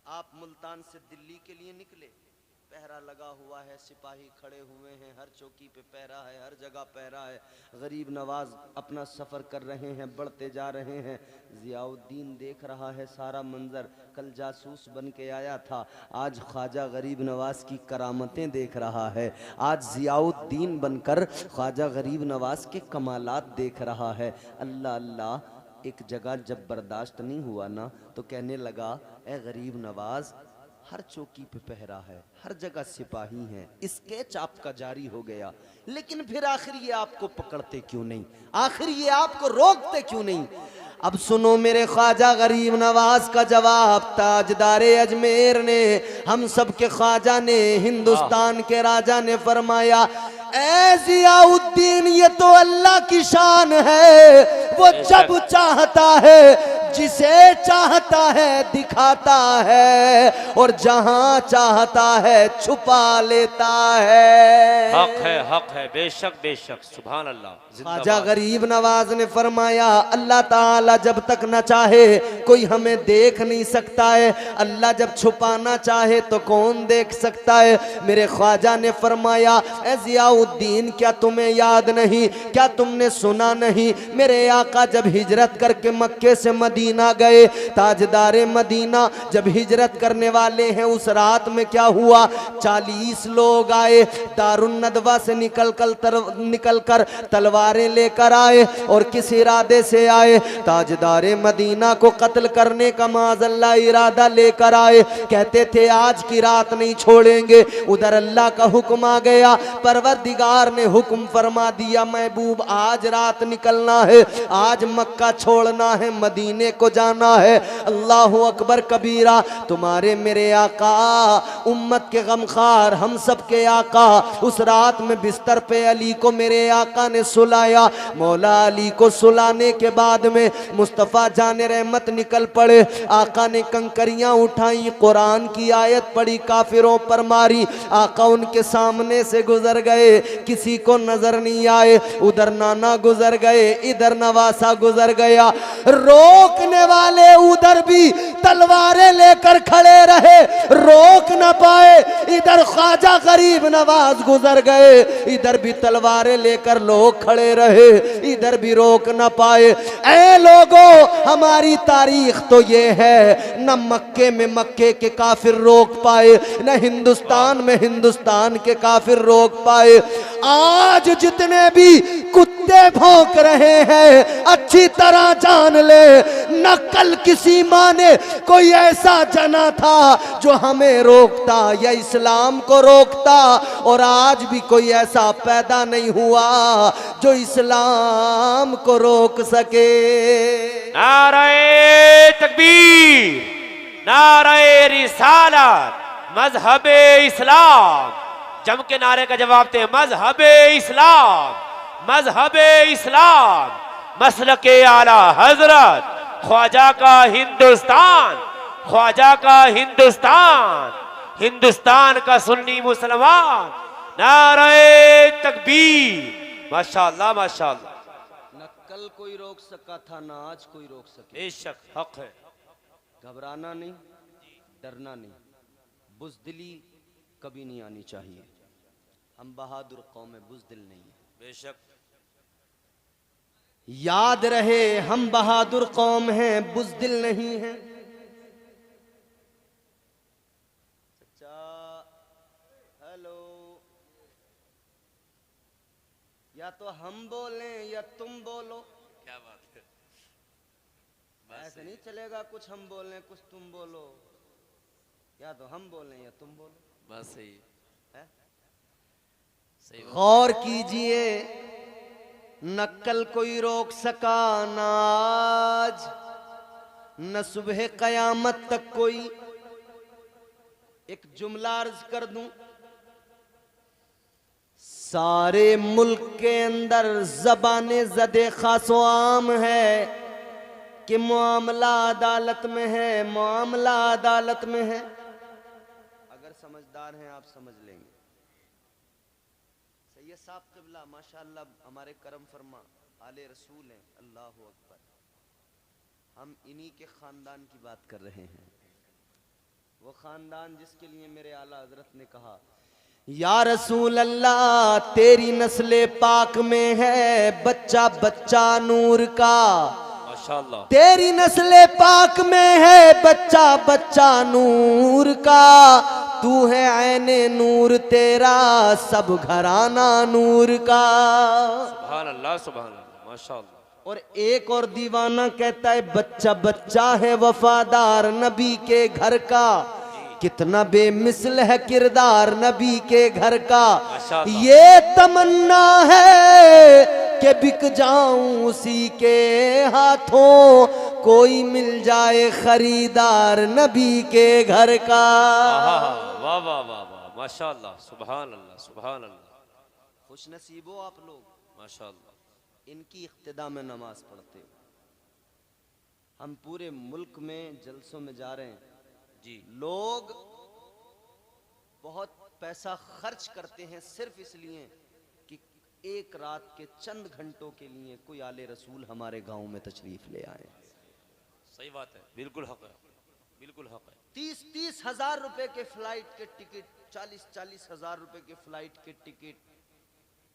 आप मुल्तान से दिल्ली के लिए निकले, पहरा लगा हुआ है, सिपाही खड़े हुए हैं, हर चौकी पे पहरा है, हर जगह पहरा है। गरीब नवाज अपना सफ़र कर रहे हैं, बढ़ते जा रहे हैं। जियाउद्दीन देख रहा है सारा मंजर। कल जासूस बन के आया था, आज ख्वाजा गरीब नवाज की करामतें देख रहा है। आज जियाउद्दीन बनकर ख्वाजा गरीब नवाज के कमालात देख रहा है। अल्लाह अल्लाह, एक जगह जब बर्दाश्त नहीं हुआ ना तो कहने लगा, ए गरीब नवाज, हर चौकी पे पहरा है, हर जगह सिपाही हैं, स्केच आपका जारी हो गया, लेकिन फिर आखिर ये आपको पकड़ते क्यों नहीं, आखिर ये आपको रोकते क्यों नहीं। अब सुनो मेरे ख्वाजा गरीब नवाज का जवाब। ताजदारे अजमेर ने, हम सब के ख्वाजा ने, हिंदुस्तान के राजा ने फरमाया, ऐ जियाउद्दीन, ये तो अल्लाह की शान है, वो जब चाहता है जिसे चाहता है दिखाता है, और जहां चाहता है छुपा लेता है। हक है, बेशक बेशक, सुभान अल्लाह। ख्वाजा गरीब नवाज ने फरमाया, अल्लाह ताला जब तक न चाहे कोई हमें देख नहीं सकता है, अल्लाह जब छुपाना चाहे तो कौन देख सकता है। मेरे ख्वाजा ने फरमाया, ऐ जियाउद्दीन, क्या तुम्हें याद नहीं, क्या तुमने सुना नहीं, मेरे आका जब हिजरत करके मक्के से मदीना मदीना गए। ताजदारे मदीना जब हिजरत करने वाले हैं, उस रात में क्या हुआ, 40 लोग आए, दारुन नदवा से निकल कर तलवारें लेकर आए। और किस इरादे से आए, ताजदारे मदीना को कत्ल करने का माज़अल्लाह इरादा लेकर आए। कहते थे आज की रात नहीं छोड़ेंगे। उधर अल्लाह का हुक्म आ गया, परवरदिगार ने हुक्म फरमा दिया, महबूब आज रात निकलना है, आज मक्का छोड़ना है, मदीने को जाना है। अल्लाह अकबर कबीरा। तुम्हारे मेरे आका, उम्मत के गमखार, हम सब के आका, उस रात में बिस्तर पे अली को मेरे आका ने सुलाया। मौला अली को सुलाने के बाद में मुस्तफ़ा जाने रहमत निकल पड़े। आका ने कंकरियां उठाई, कुरान की आयत पढ़ी, काफिरों पर मारी। आका उनके सामने से गुजर गए, किसी को नजर नहीं आए। उधर नाना गुजर गए, इधर नवासा गुजर गया। रोकने वाले उधर भी तलवारें लेकर खड़े रहे, रोक न पाए। इधर ख्वाजा गरीब नवाज गुजर गए, इधर भी तलवारें लेकर लोग खड़े रहे, इधर भी रोक न पाए। ऐ लोगों, हमारी तारीख तो ये है, न मक्के में मक्के के काफिर रोक पाए, न हिंदुस्तान में हिंदुस्तान के काफिर रोक पाए। आज जितने भी कुत्ते भौंक रहे हैं, अच्छी तरह जान ले, न कल किसी माँ ने कोई ऐसा जना था जो हमें रोकता या इस्लाम को रोकता, और आज भी कोई ऐसा पैदा नहीं हुआ जो इस्लाम को रोक सके। नारे तकबीर, नारे रिसालत, मजहबे इस्लाम। जम के नारे का जवाब दे, मजहबे इस्लाम, मजहबे इस्लाम, मसलके आला हजरत, ख्वाजा का हिंदुस्तान, ख्वाजा का हिंदुस्तान, हिंदुस्तान का सुन्नी मुसलमान। नारे तकबीर, माशाअल्लाह माशाअल्लाह। न कल कोई रोक सका था, न आज कोई रोक सके। बेशक हक है। घबराना नहीं, डरना नहीं, बुज़दिली कभी नहीं आनी चाहिए। हम बहादुर कौम में बुज़दिल नहीं है। बेशक याद रहे, हम बहादुर कौम हैं, बुज़दिल नहीं है। सच्चा हेलो, या तो हम बोलें या तुम बोलो। क्या बात है, ऐसे नहीं चलेगा, कुछ हम बोलें कुछ तुम बोलो। या तो हम बोलें या तुम बोलो। बस सही है? सही बात। गौर कीजिए, न कल कोई रोक सका, न आज, न सुबह कयामत तक कोई। एक जुमला अर्ज कर दूं, सारे मुल्क के अंदर ज़बाने ज़दे खासो आम है कि मामला अदालत में है, मामला अदालत में है। अगर समझदार हैं आप समझ लेंगे। सैयद साहब क़िबला माशाअल्लाह हमारे करम फरमा आले रसूल हैं, अल्लाह अकबर। हम इन्हीं के ख़ानदान की बात कर रहे हैं, वो ख़ानदान जिसके लिए मेरे आला हज़रत ने कहा, या रसूल अल्लाह तेरी नस्ले पाक में है बच्चा बच्चा नूर का। माशाअल्लाह। तेरी नस्ले पाक में है बच्चा बच्चा नूर का। तू है ऐने नूर, तेरा सब घराना नूर का। सुभान अल्लाह, सुभान अल्लाह, माशाअल्लाह। और एक और दीवाना कहता है बच्चा बच्चा है वफादार नबी के घर का। कितना बेमिसल है किरदार नबी के घर का। ये तमन्ना है कि बिक जाऊं उसी के हाथों, कोई मिल जाए खरीदार नबी के घर का। वाह वाह वाह वाह, माशाअल्लाह, सुभान अल्लाह, सुभान अल्लाह। खुश नसीब हो आप लोग, माशाअल्लाह। इनकी इख्तिदा में नमाज पढ़ते हो। हम पूरे मुल्क में जलसों में जा रहे हैं जी। लोग बहुत पैसा खर्च करते हैं सिर्फ इसलिए कि एक रात के चंद घंटों के लिए कोई आले रसूल हमारे गांव में तशरीफ ले आए। सही बात है, बिल्कुल हक है, बिल्कुल हक है। 30-30 हजार रुपए के फ्लाइट के टिकट, 40-40 हजार रुपए के फ्लाइट के टिकट,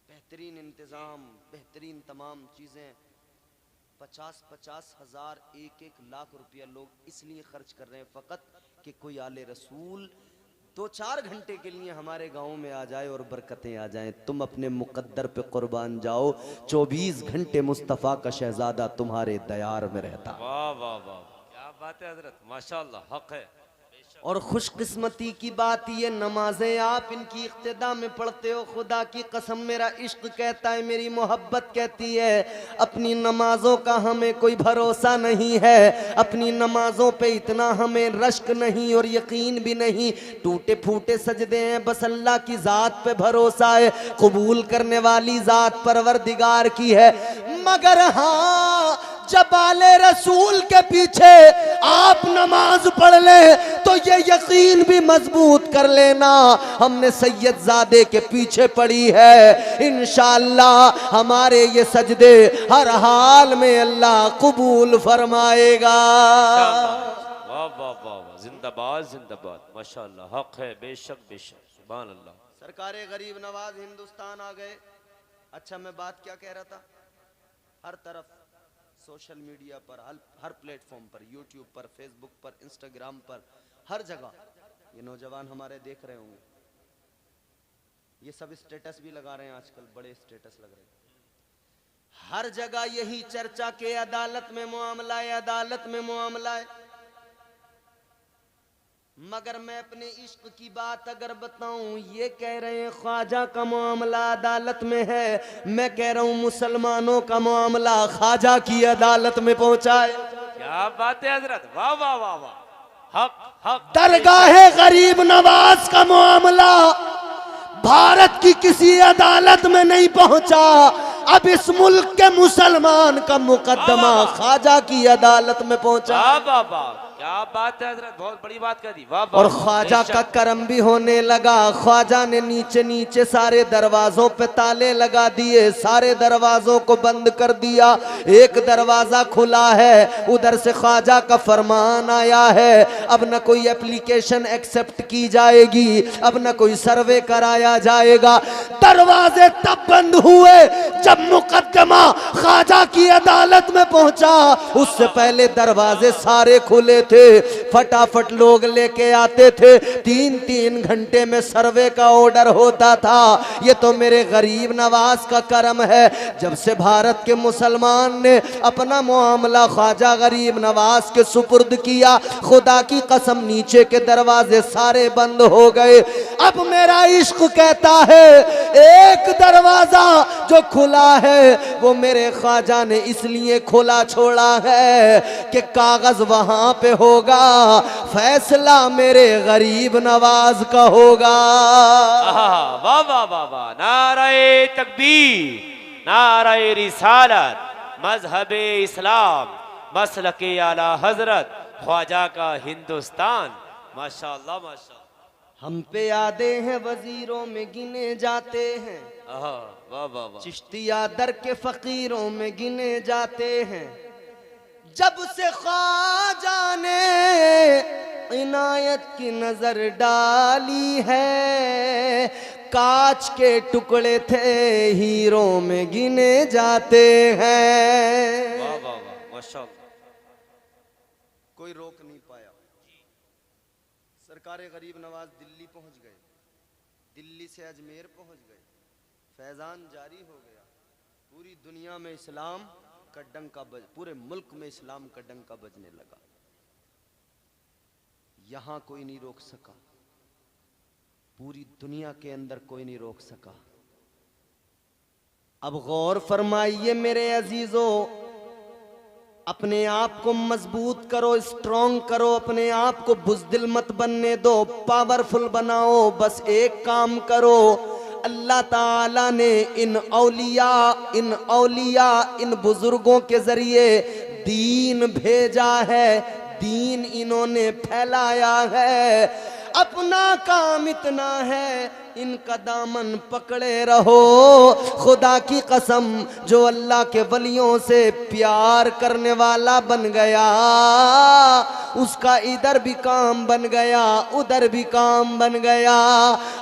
बेहतरीन इंतजाम, बेहतरीन तमाम चीजें, 50-50 हजार 1-1 लाख रुपया लोग इसलिए खर्च कर रहे हैं फकत कि कोई आले रसूल 2-4 घंटे के लिए हमारे गांव में आ जाए और बरकतें आ जाएं। तुम अपने मुकद्दर पे कुर्बान जाओ, 24 घंटे मुस्तफ़ा का शहजादा तुम्हारे दयार में रहता। वाह वाह वाह, क्या बात है हजरत, माशाल्लाह, हक है। और खुशकिस्मती की बात ये, नमाजें आप इनकी इक्तिदा में पढ़ते हो, खुदा की कसम मेरा इश्क कहता है, मेरी मोहब्बत कहती है, अपनी नमाजों का हमें कोई भरोसा नहीं है, अपनी नमाजों पे इतना हमें रश्क नहीं और यकीन भी नहीं, टूटे फूटे सजदे हैं, बस अल्लाह की ज़ात पे भरोसा है, कबूल करने वाली ज़ात परवरदिगार की है। मगर हाँ, जब आले रसूल के पीछे आप नमाज पढ़ ले तो ये यकीन भी मजबूत कर लेना, हमने सैयदजादे के पीछे पढ़ी है, इंशाअल्लाह हमारे ये सजदे हर हाल में अल्लाह कबूल फरमाएगा। वाह वाह वाह, जिंदाबाद जिंदाबाद, माशाल्लाह, हक है, बेशक बेशक, सुभान अल्लाह। सरकारे गरीब नवाज हिंदुस्तान आ गए। अच्छा, मैं बात क्या कह रहा था, हर तरफ सोशल मीडिया पर, हर प्लेटफॉर्म पर, यूट्यूब पर, फेसबुक पर, इंस्टाग्राम पर, हर जगह ये नौजवान हमारे देख रहे होंगे, ये सब स्टेटस भी लगा रहे हैं आजकल, बड़े स्टेटस लग रहे हैं, हर जगह यही चर्चा के अदालत में मामला है, अदालत में मामला है। मगर मैं अपने इश्क की बात अगर बताऊं, ये कह रहे हैं ख्वाजा का मामला अदालत में है, मैं कह रहा हूं मुसलमानों का मामला ख्वाजा की अदालत में पहुंचा है। क्या बात है हजरत, वाह वाह वाह वाह, हक हक। दरगाह गरीब नवाज का मामला भारत की किसी अदालत में नहीं पहुंचा, अब इस मुल्क के मुसलमान का मुकदमा ख्वाजा की अदालत में पहुंचा। वाह वाह वाह, क्या बात है हजरत, बहुत बड़ी बात कर दी, वाह वाह। और ख्वाजा का करम भी होने लगा, ख्वाजा ने नीचे नीचे सारे दरवाजों पे ताले लगा दिए, सारे दरवाजों को बंद कर दिया, एक दरवाजा खुला है, उधर से ख्वाजा का फरमान आया है, अब न कोई एप्लीकेशन एक्सेप्ट की जाएगी, अब न कोई सर्वे कराया जाएगा। दरवाजे तब बंद हुए जब मुकदमा ख्वाजा की अदालत में पहुंचा, उससे पहले दरवाजे सारे खुले थे, फटाफट लोग लेके आते थे, 3-3 घंटे में सर्वे का ऑर्डर होता था। ये तो मेरे गरीब नवाज का करम है, जब से भारत के मुसलमान ने अपना मामला ख्वाजा गरीब नवाज के सुपुर्द किया, खुदा की कसम नीचे के दरवाजे सारे बंद हो गए। अब मेरा इश्क कहता है, एक दरवाजा जो खुला है वो मेरे ख्वाजा ने इसलिए खुला छोड़ा है कि कागज वहां पे होगा, फैसला मेरे गरीब नवाज का होगा। वाह वाह वाह वाह, नारे तकबीर, नारे रिसालत, मजहबे इस्लाम, मसलके आला हजरत, ख्वाजा का हिंदुस्तान, माशाअल्लाह माशाअल्लाह। हम पे यादें हैं वजीरों में गिने जाते हैं, वाह वाह वाह, चिश्तिया दर के फकीरों में गिने जाते हैं, जब से ख्वाजा ने इनायत की नजर डाली है, कांच के टुकड़े थे हीरों में गिने जाते हैं। वाह वाह वाह, माशाअल्लाह। कोई रोक नहीं पाया। सरकारे गरीब नवाज दिल्ली पहुंच गए, दिल्ली से अजमेर पहुंच गए, फैजान जारी हो गया, पूरी दुनिया में इस्लाम का डंका बज, पूरे मुल्क में इस्लाम का डंका बजने लगा। यहां कोई नहीं रोक सका, पूरी दुनिया के अंदर कोई नहीं रोक सका। अब गौर फरमाइए मेरे अजीजों, अपने आप को मजबूत करो, स्ट्रॉन्ग करो, अपने आप को बुज़दिल मत बनने दो, पावरफुल बनाओ। बस एक काम करो, अल्लाह ताला ने इन औलिया इन बुजुर्गों के जरिए दीन भेजा है, दीन इन्होंने फैलाया है। अपना काम इतना है इनका दामन पकड़े रहो। खुदा की कसम, जो अल्लाह के वलियों से प्यार करने वाला बन गया, उसका इधर भी काम बन गया, उधर भी काम बन गया।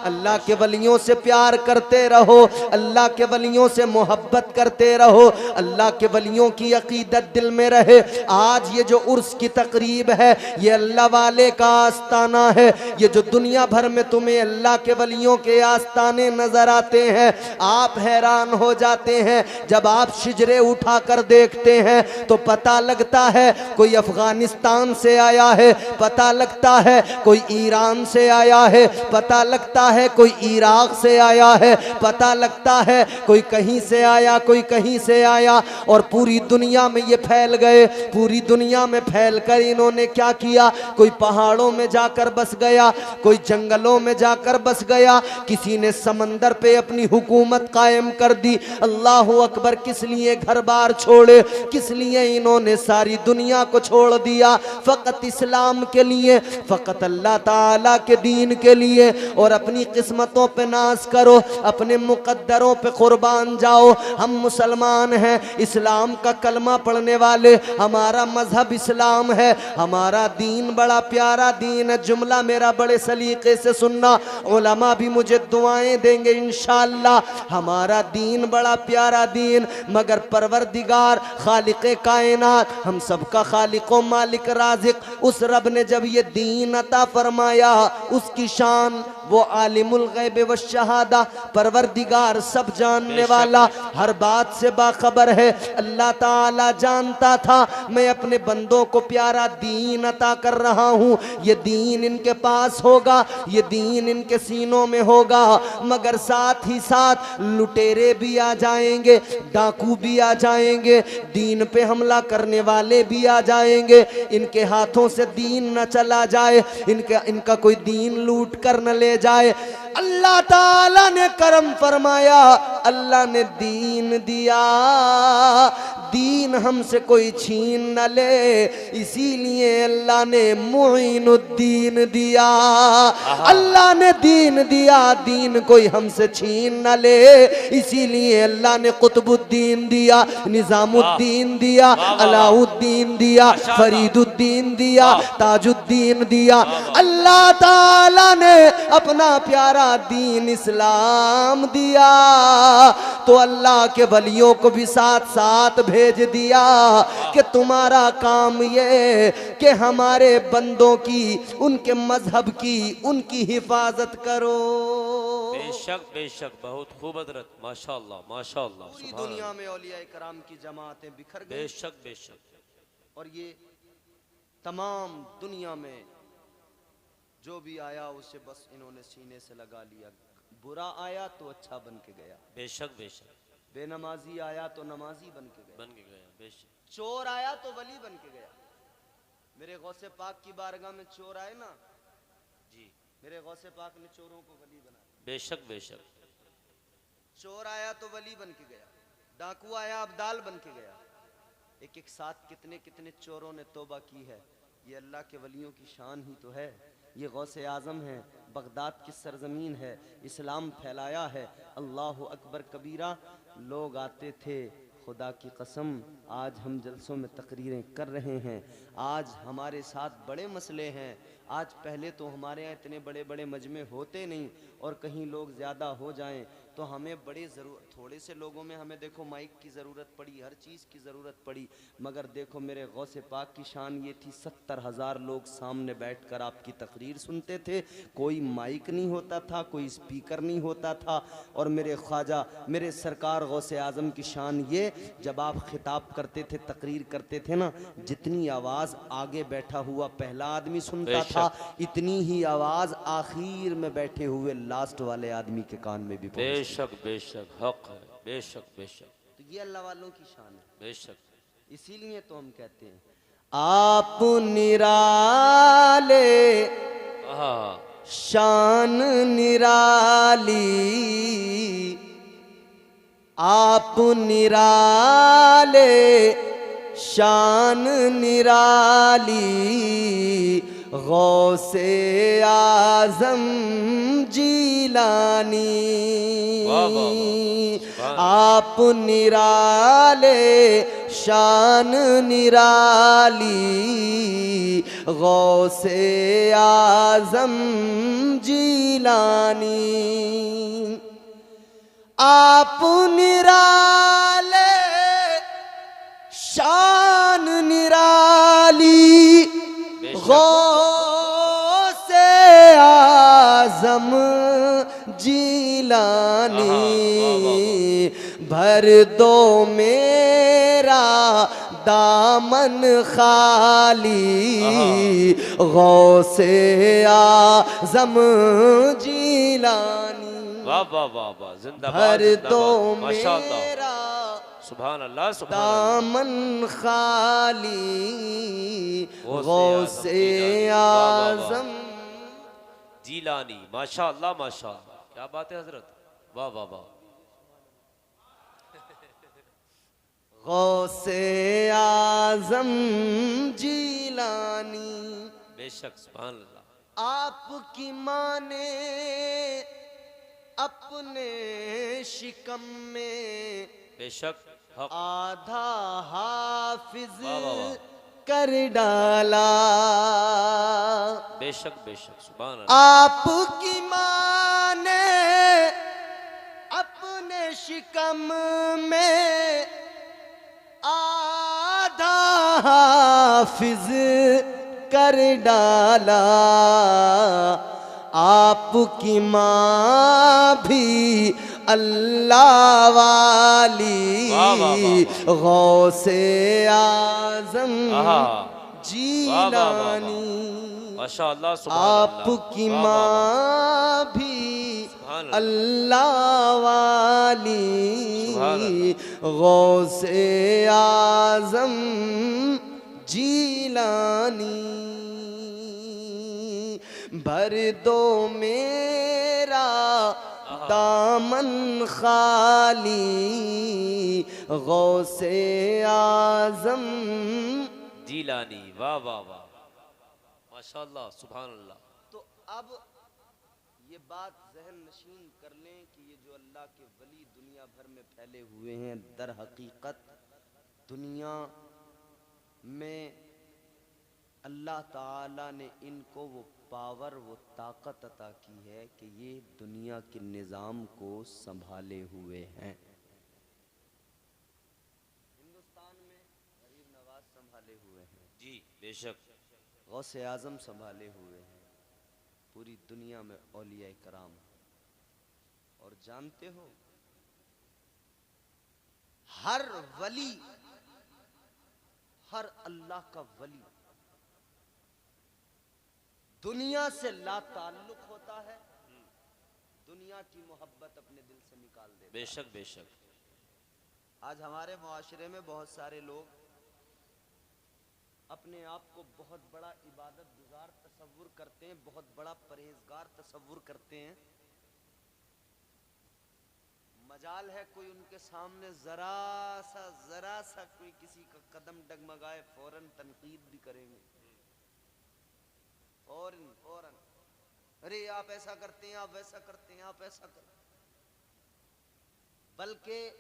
अल्लाह के वलियों से प्यार करते रहो, अल्लाह के वलियों से मोहब्बत करते रहो, अल्लाह के वलियों की अकीदत दिल में रहे। आज ये जो उर्स की तकरीब है, ये अल्लाह वाले का आस्ताना है। ये जो दुनिया भर में तुम्हें अल्लाह के वलियों के आस्ताने नजर आते हैं, आप हैरान हो जाते हैं। जब आप शिजरे उठाकर देखते हैं तो पता लगता है कोई अफगानिस्तान से आया है, पता लगता है कोई ईरान से आया है, पता लगता है कोई इराक से आया है, पता लगता है कोई कहीं से आया, कोई कहीं से आया, और पूरी दुनिया में ये फैल गए। पूरी दुनिया में फैलकर इन्होंने क्या किया? कोई पहाड़ों में जाकर बस गया, कोई जंगलों में जाकर बस गया, किसी ने समंदर पे अपनी हुकूमत कायम कर दी। अल्लाह अकबर, किस लिए घर बार छोड़े? किस लिए इन्होंने सारी दुनिया को छोड़ दिया? फकत इस्लाम के लिए, फकत अल्लाह ताला के दीन के लिए। और अपनी किस्मतों पे नाज करो, अपने मुकद्दरों पे कुर्बान जाओ। हम मुसलमान हैं, इस्लाम का कलमा पढ़ने वाले, हमारा मजहब इस्लाम है, हमारा दीन बड़ा प्यारा दीन है। जुमला मेरा बड़े सलीके से सुनना, उलमा भी मुझे दुआएं देंगे इंशाअल्लाह। हमारा दीन बड़ा प्यारा दीन, मगर परवरदिगार खालिक़े कायनात, हम सबका खालिक़ व मालिक राज़िक़, उस रब ने जब ये दीन अता फरमाया, उसकी शान, वो आलिमुल गैब व शहादा, परवरदिगार सब जानने वाला, हर बात से बाखबर है। अल्लाह ताला जानता था मैं अपने बंदों को प्यारा दीन अता कर रहा हूँ, ये दीन इनके पास होगा, ये दीन इनके सीनों में होगा, मगर साथ ही साथ लुटेरे भी आ जाएंगे, डाकू भी आ जाएंगे, दीन पे हमला करने वाले भी आ जाएंगे। इनके हाथों से दीन न चला जाए, इनका कोई दीन लूट कर न ले जाए। अल्लाह ताला ने करम फरमाया, अल्लाह ने दीन दिया, दीन हमसे कोई छीन न ले, इसीलिए अल्लाह ने मुइनुद्दीन दिया। अल्लाह ने दीन दिया, दीन कोई हमसे छीन न ले, इसीलिए अल्लाह ने कुतुबुद्दीन दिया, निजामुद्दीन दिया, अलाउद्दीन दिया, फरीदुद्दीन दिया, ताजुद्दीन दिया। अल्लाह ताला ने अपना प्यारा दीन इस्लाम दिया, तो अल्लाह के वलियों को भी साथ साथ भेज दिया कि तुम्हारा काम ये कि हमारे बंदों की, उनके मजहब की, उनकी हिफाजत करो। बेशक बेशक, बहुत खूब हज़रत, माशाअल्लाह माशाअल्लाह। पूरी दुनिया में औलिया कराम की जमातें बिखर गई, बेशक बेशक, और ये तमाम दुनिया में जो भी आया उसे बस इन्होंने सीने से लगा लिया। बुरा आया तो अच्छा बन के गया, बेशक बेशक, बेनमाजी आया तो नमाजी बन के गया, बेशक, चोर आया तो वली बन के गया। मेरे गौसे पाक की बारगाह में चोर आए ना जी, मेरे गौसे पाक ने चोरों को वली बनाया। बेशक बेशक, चोर आया तो वली बन के गया, डाकू आया अब्दाल बन के गया। एक एक साथ कितने कितने चोरों ने तौबा की है। ये अल्लाह के वलियों की शान ही तो है। ये गौसे आज़म है, बगदाद की सरजमीन है, इस्लाम फैलाया है। अल्लाह अकबर कबीरा। लोग आते थे, खुदा की कसम आज हम जलसों में तकरीरें कर रहे हैं, आज हमारे साथ बड़े मसले हैं। आज पहले तो हमारे यहाँ इतने बड़े बड़े मजमे होते नहीं, और कहीं लोग ज़्यादा हो जाएं तो हमें बड़ी ज़रूरत, थोड़े से लोगों में हमें देखो माइक की ज़रूरत पड़ी, हर चीज़ की ज़रूरत पड़ी, मगर देखो मेरे गौसे पाक की शान ये थी 70,000 लोग सामने बैठकर आपकी तकरीर सुनते थे। कोई माइक नहीं होता था, कोई स्पीकर नहीं होता था। और मेरे ख्वाजा, मेरे सरकार गौसे आज़म की शान ये, जब आप खिताब करते थे, तकरीर करते थे ना, जितनी आवाज़ आगे बैठा हुआ पहला आदमी सुनता था, इतनी ही आवाज़ आखिर में बैठे हुए लास्ट वाले आदमी के कान में भी पहुंचती। बेशक बेशक, हक है, बेशक बेशक। तो ये अल्लाह वालों की शान है, बेशक। इसीलिए तो हम कहते हैं आप निराले, शान निराली, आप निराले, शान निराली, गौसे आजम जीलानी, वाह वाह वाह, सुभान आप निराले शान निराली, गौसे आजम जीलानी, आप निराले शान निराली, बेशक। गौसे आजम जीलानी, भर दो मेरा दामन खाली, गौसे आजम जीलानी, वाह वाह वाह वाह, जिंदाबाद भर दो जिंदाबाद, माशाअल्लाह, मेरा सुभान अल्लाह सुभान अल्लाह। दामन खाली, गौसे आजम जीलानी, माशाअल्लाह माशाअल्लाह, क्या बात है हजरत, वाह वाह वाह। गौसे आजम जीलानी, बेशक सुभान अल्लाह। आपकी माँ ने अपने शिकम में बेशक हक, आधा हाफिज वाह वाह वाह, कर डाला, बेशक बेशक सुभान अल्लाह। आपकी माँ ने अपने शिकम में आधा हाफिज कर डाला, आपकी माँ भी अल्लाह वाली, वाह वाह वाह वाह, गौसे आजम आहा, वाह वाह वाह वाह, जीलानी, माशाअल्लाह सुभान अल्लाह, आपकी वाह वाह वाह, माँ भी सुभान अल्लाह, अल्लाह वाली, सुभान अल्लाह, गौसे आजम जीलानी, भर दो मेरा दामन खाली, गौसे आजम जीलानी, वाह वाह वाह, माशाअल्लाह सुभान अल्लाह। तो अब ये बात जहन नशीन कर लें कि ये जो अल्लाह के वली दुनिया भर में फैले हुए हैं, दर हकीकत दुनिया में अल्लाह ताला ने इनको वो पावर, वो ताकत अता की है कि ये दुनिया के निज़ाम को संभाले हुए हैं। हिंदुस्तान में गरीब नवाज संभाले हुए हैं, जी बेशक, गौसे आजम संभाले हुए हैं, पूरी दुनिया में औलिया कराम। और जानते हो हर वली, हर अल्लाह का वली दुनिया से ला ताल्लुक होता है, दुनिया की मोहब्बत अपने दिल से निकाल देता है। बेशक बेशक। आज हमारे मुआशरे में बहुत सारे लोग अपने आप को बहुत बड़ा इबादत गुजार तसव्वुर करते हैं, बहुत बड़ा परहेजगार तसव्वुर करते हैं। मजाल है कोई उनके सामने जरा सा कोई किसी का कदम डगमगाए, फौरन तनकीद भी करेंगे, फौरन अरे आप ऐसा करते हैं, आप वैसा करते हैं, आप ऐसा करते। बल्कि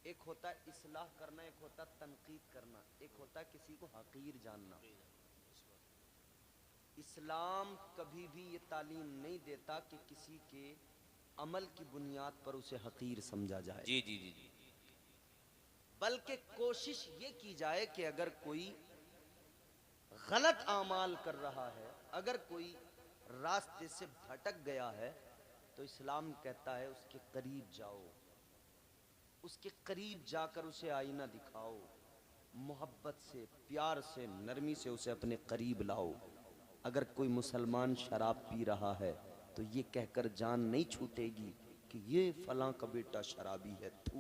एक होता है इस्लाह करना, एक होता है तनकीद करना, एक होता है किसी को हकीर जानना। इस्लाम कभी भी ये तालीम नहीं देता कि किसी के अमल की बुनियाद पर उसे हकीर समझा जाए। जी जी जी जी, बल्कि कोशिश ये की जाए कि अगर कोई गलत आमाल कर रहा है, अगर कोई रास्ते से भटक गया है, तो इस्लाम कहता है उसके करीब जाओ, उसके करीब जाकर उसे आईना दिखाओ, मोहब्बत से, प्यार से, नरमी से उसे अपने करीब लाओ। अगर कोई मुसलमान शराब पी रहा है तो ये कहकर जान नहीं छूटेगी कि ये फलां का बेटा शराबी है, थू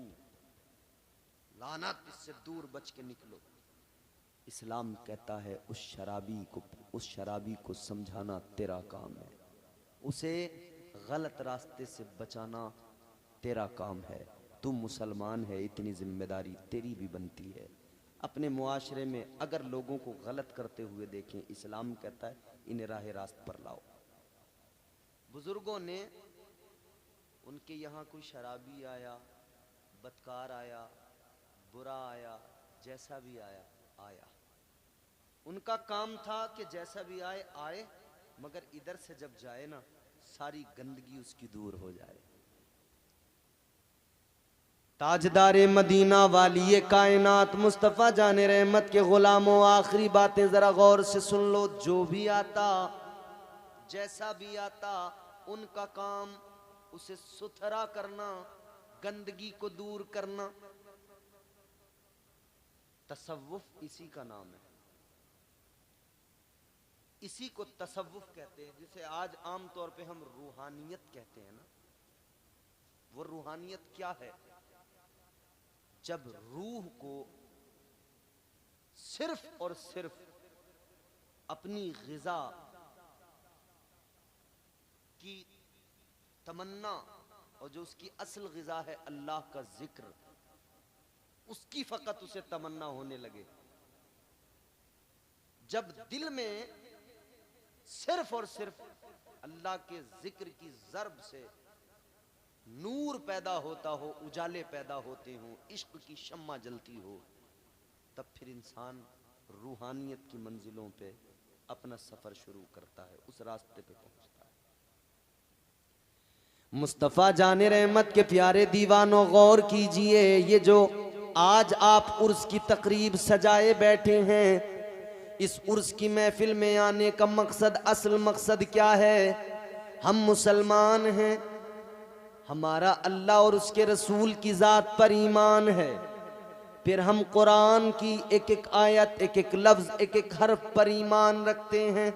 लानत, इससे दूर बच के निकलो। इस्लाम कहता है उस शराबी को समझाना तेरा काम है, उसे गलत रास्ते से बचाना तेरा काम है। तू मुसलमान है, इतनी जिम्मेदारी तेरी भी बनती है। अपने मुआशरे में अगर लोगों को गलत करते हुए देखें, इस्लाम कहता है इन्हें राह रास्त पर लाओ। बुजुर्गों ने, उनके यहाँ कोई शराबी आया, बदकार आया, बुरा आया, जैसा भी आया आया, उनका काम था कि जैसा भी आए आए, मगर इधर से जब जाए ना सारी गंदगी उसकी दूर हो जाए। ताजदारे मदीना वाली कायनात मुस्तफ़ा जाने रहमत के गुलामों, आखिरी बातें जरा गौर से सुन लो। जो भी आता, जैसा भी आता, उनका काम उसे सुथरा करना, गंदगी को दूर करना। तसव्वुफ इसी का नाम है, इसी को तसव्वुफ कहते हैं, जिसे आज आम तौर पे हम रूहानियत कहते हैं ना। वो रूहानियत क्या है? जब रूह को सिर्फ और सिर्फ अपनी ग़िज़ा की तमन्ना, और जो उसकी असल ग़िज़ा है अल्लाह का जिक्र, उसकी फ़कत उसे तमन्ना होने लगे। जब दिल में सिर्फ और सिर्फ अल्लाह के जिक्र की ज़र्ब से नूर पैदा होता हो, उजाले पैदा होते हों, इश्क की शम्मा जलती हो, तब फिर इंसान रूहानियत की मंजिलों पे अपना सफर शुरू करता है, उस रास्ते पे पहुंचता है। मुस्तफ़ा जाने रहमत के प्यारे दीवानों, गौर कीजिए, ये जो आज आप उर्स की तकरीब सजाए बैठे हैं, इस उर्स की महफिल में आने का मकसद, असल मकसद क्या है? हम मुसलमान हैं, हमारा अल्लाह और उसके रसूल की ज़ात पर ईमान है, फिर हम कुरान की एक एक आयत, एक एक लफ्ज़, एक एक हर्फ पर ईमान रखते हैं।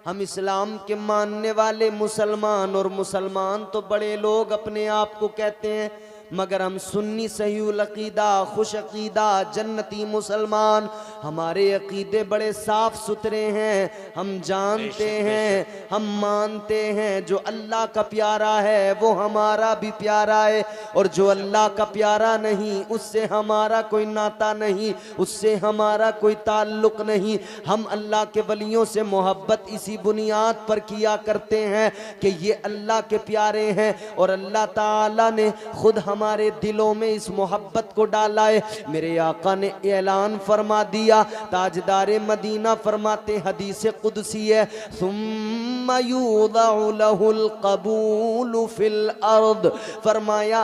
हम इस्लाम के मानने वाले मुसलमान, और मुसलमान तो बड़े लोग अपने आप को कहते हैं, मगर हम सुन्नी सहीउल अकीदा, खुश अकीदा, जन्नती मुसलमान। हमारे अकीदे बड़े साफ सुथरे हैं। हम जानते हैं, हम मानते हैं, जो अल्लाह का प्यारा है वो हमारा भी प्यारा है, और जो अल्लाह का प्यारा नहीं उससे हमारा कोई नाता नहीं, उससे हमारा कोई ताल्लुक नहीं। हम अल्लाह के वलियों से मोहब्बत इसी बुनियाद पर किया करते हैं कि ये अल्लाह के प्यारे हैं, और अल्लाह ताला ने खुद हमारे दिलों में इस मोहब्बत को डाला है। मेरे आका ने ऐलान फरमा दिया, ताजदारे मदीना फरमाते, हदीस कुदसी है, सुम्मा यूदअउ लहुल कबूल फिल अर्द, फरमाया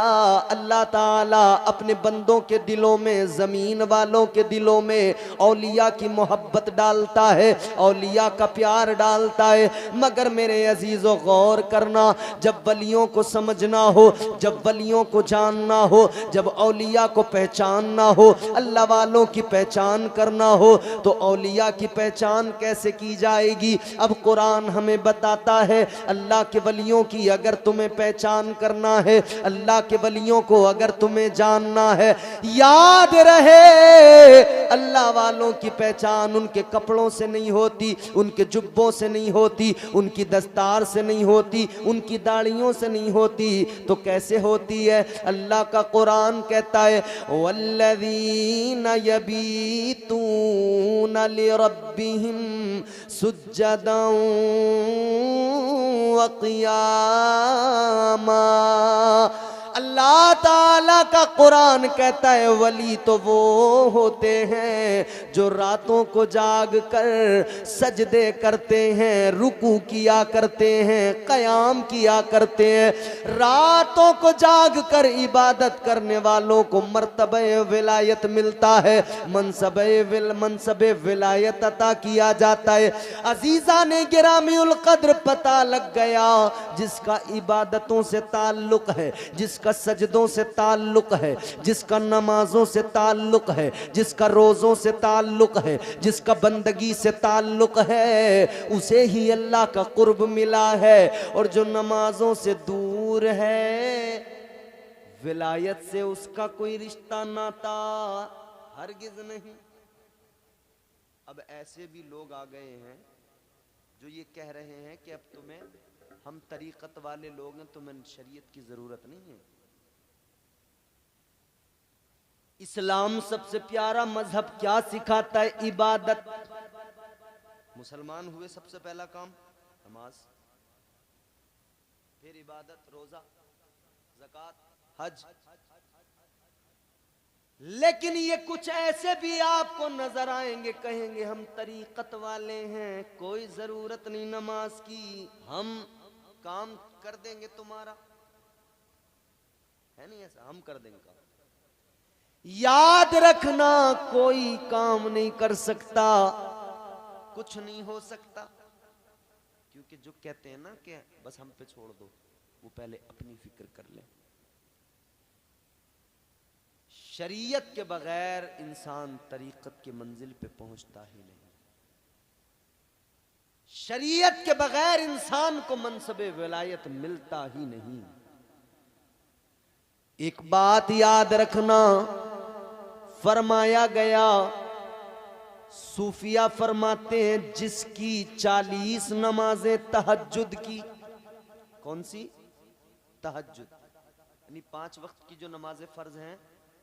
अल्लाह ताला अपने बंदों के दिलों में, जमीन वालों के दिलों में औलिया की मोहब्बत डालता है, औलिया का प्यार डालता है। मगर मेरे अजीजों गौर करना, जब वलियों को समझना हो, जब वलियों को जानना हो, जब औलिया को पहचानना हो, अल्लाह वालों की पहचान करना हो, तो औलिया की पहचान कैसे की जाएगी? अब कुरान हमें बताता है, अल्लाह के वलियों की अगर तुम्हें पहचान करना है, अल्लाह के वलियों को अगर तुम्हें जानना है, याद रहे अल्लाह वालों की पहचान उनके कपड़ों से नहीं होती, उनके जुब्बों से नहीं होती, उनकी दस्तार से नहीं होती, उनकी दाढ़ियों से नहीं होती, तो कैसे होती है? अल्लाह का कुरान कहता है, वल्लज़ीना यबीतूना लिरब्बिहिम सुज्जदन व क़ियामा। अल्लाह ताला का कुरान कहता है, वली तो वो होते हैं जो रातों को जाग कर सजदे करते हैं, रुकू किया करते हैं, क़याम किया करते हैं। रातों को जाग कर इबादत करने वालों को मर्तबे विलायत मिलता है, मनसबे विलायत अता किया जाता है। अजीज़ा ने गिरामीउल क़द्र पता लग गया, जिसका इबादतों से ताल्लुक है, जिसका सजदों से ताल्लुक है, जिसका नमाजों से ताल्लुक है, जिसका रोज़ों से ताल्लुक है, जिसका बंदगी से ताल्लुक है, उसे ही अल्लाह का कुर्ब मिला है। और जो नमाजों से दूर है, विलायत से उसका कोई रिश्ता नाता हरगिज नहीं। अब ऐसे भी लोग आ गए हैं जो ये कह रहे हैं कि अब तुम्हें, हम तरीक़त वाले लोग हैं, तुम्हें शरीयत की ज़रूरत नहीं है। इस्लाम सबसे प्यारा मजहब क्या सिखाता है? इबादत। मुसलमान हुए सबसे पहला काम नमाज, फिर इबादत, रोजा, ज़कात, हज। लेकिन ये कुछ ऐसे भी आपको नजर आएंगे, कहेंगे हम तरीकत वाले हैं, कोई जरूरत नहीं नमाज की, हम काम कर देंगे तुम्हारा। है नहीं ऐसा? हम कर देंगे काम। याद रखना, कोई काम नहीं कर सकता, कुछ नहीं हो सकता। क्योंकि जो कहते हैं ना कि बस हम पे छोड़ दो, वो पहले अपनी फिक्र कर ले। शरीयत के बगैर इंसान तरीकत की मंजिल पे पहुंचता ही नहीं। शरीयत के बगैर इंसान को मनसबे विलायत मिलता ही नहीं। एक बात याद रखना, फरमाया गया, सूफिया फरमाते हैं जिसकी 40 नमाजें तहज्जुद की। कौन सी? तहज्जुद, यानी 5 वक्त की जो नमाजें फर्ज हैं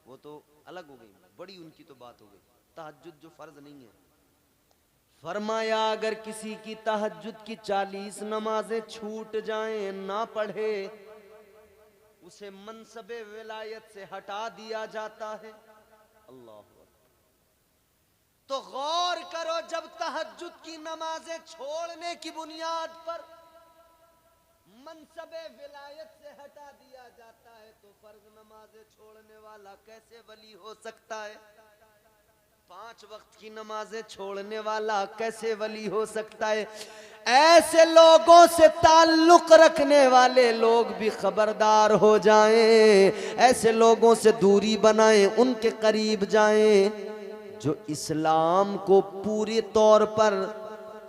वो तो अलग हो गई, बड़ी उनकी तो बात हो गई। तहज्जुद जो फर्ज नहीं है, फरमाया अगर किसी की तहज्जुद की 40 नमाजें छूट जाएं, ना पढ़े, उसे मनसबे विलायत से हटा दिया जाता है। अल्लाह। तो गौर करो, जब तहज्जुद की नमाजें छोड़ने की बुनियाद पर मनसबे विलायत से हटा दिया जाता है, तो फर्ज नमाजें छोड़ने वाला कैसे वली हो सकता है? 5 वक्त की नमाजें छोड़ने वाला कैसे वली हो सकता है? ऐसे लोगों से ताल्लुक रखने वाले लोग भी खबरदार हो जाएं, ऐसे लोगों से दूरी बनाएं, उनके करीब जाएं जो इस्लाम को पूरे तौर पर,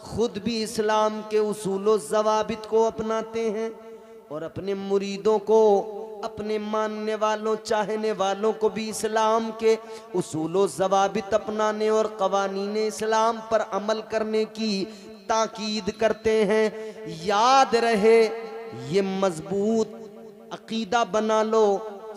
खुद भी इस्लाम के उसूलो ज़वाबित को अपनाते हैं और अपने मुरीदों को, अपने मानने वालों, चाहने वालों को भी इस्लाम के उसूलो ज़वाबित अपनाने और क़वानीन इस्लाम पर अमल करने की ताकीद करते हैं। याद रहे, ये मजबूत अकीदा बना लो,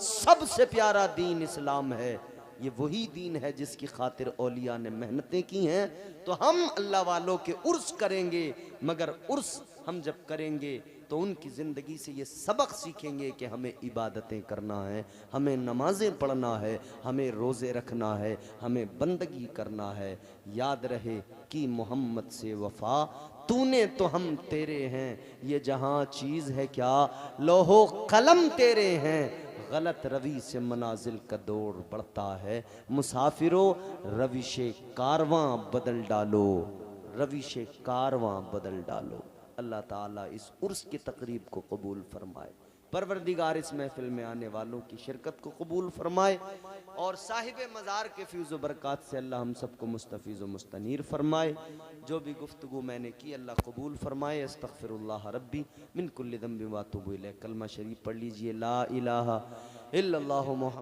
सबसे प्यारा दीन इस्लाम है। ये वही दीन है जिसकी खातिर औलिया ने मेहनतें की हैं। तो हम अल्लाह वालों के उर्स करेंगे, मगर उर्स हम जब करेंगे तो उनकी ज़िंदगी से ये सबक सीखेंगे कि हमें इबादतें करना है, हमें नमाज़ें पढ़ना है, हमें रोज़े रखना है, हमें बंदगी करना है। याद रहे कि मोहम्मद से वफ़ा, तूने तो हम तेरे हैं, ये जहाँ चीज़ है क्या, लोहो कलम तेरे हैं, गलत रवि से मनाजिल का दौड़ बढ़ता है। मुसाफिरों रविशे कारवां बदल डालो, रविशे कारवां बदल डालो। अल्लाह ताला इस उर्स की तकरीब को कबूल फरमाए। परवरदिगार इस महफिल में आने वालों की शिरकत को कबूल फरमाए और साहिब मज़ार के फ़ीज़ व बरक़ात से अल्लाह हम सबको मुस्तफ़ीज़ व मुस्तनीर फरमाए। जो भी गुफ्तगू मैंने की अल्लाह कबूल फरमाए। अस्तग़फ़िरुल्लाह रब्बी मिन कुल्लि ज़ंबिन व अतूबु इलैह। कलमा शरीफ पढ़ लीजिए, ला इलाहा इल्लल्लाहु मुहम्मद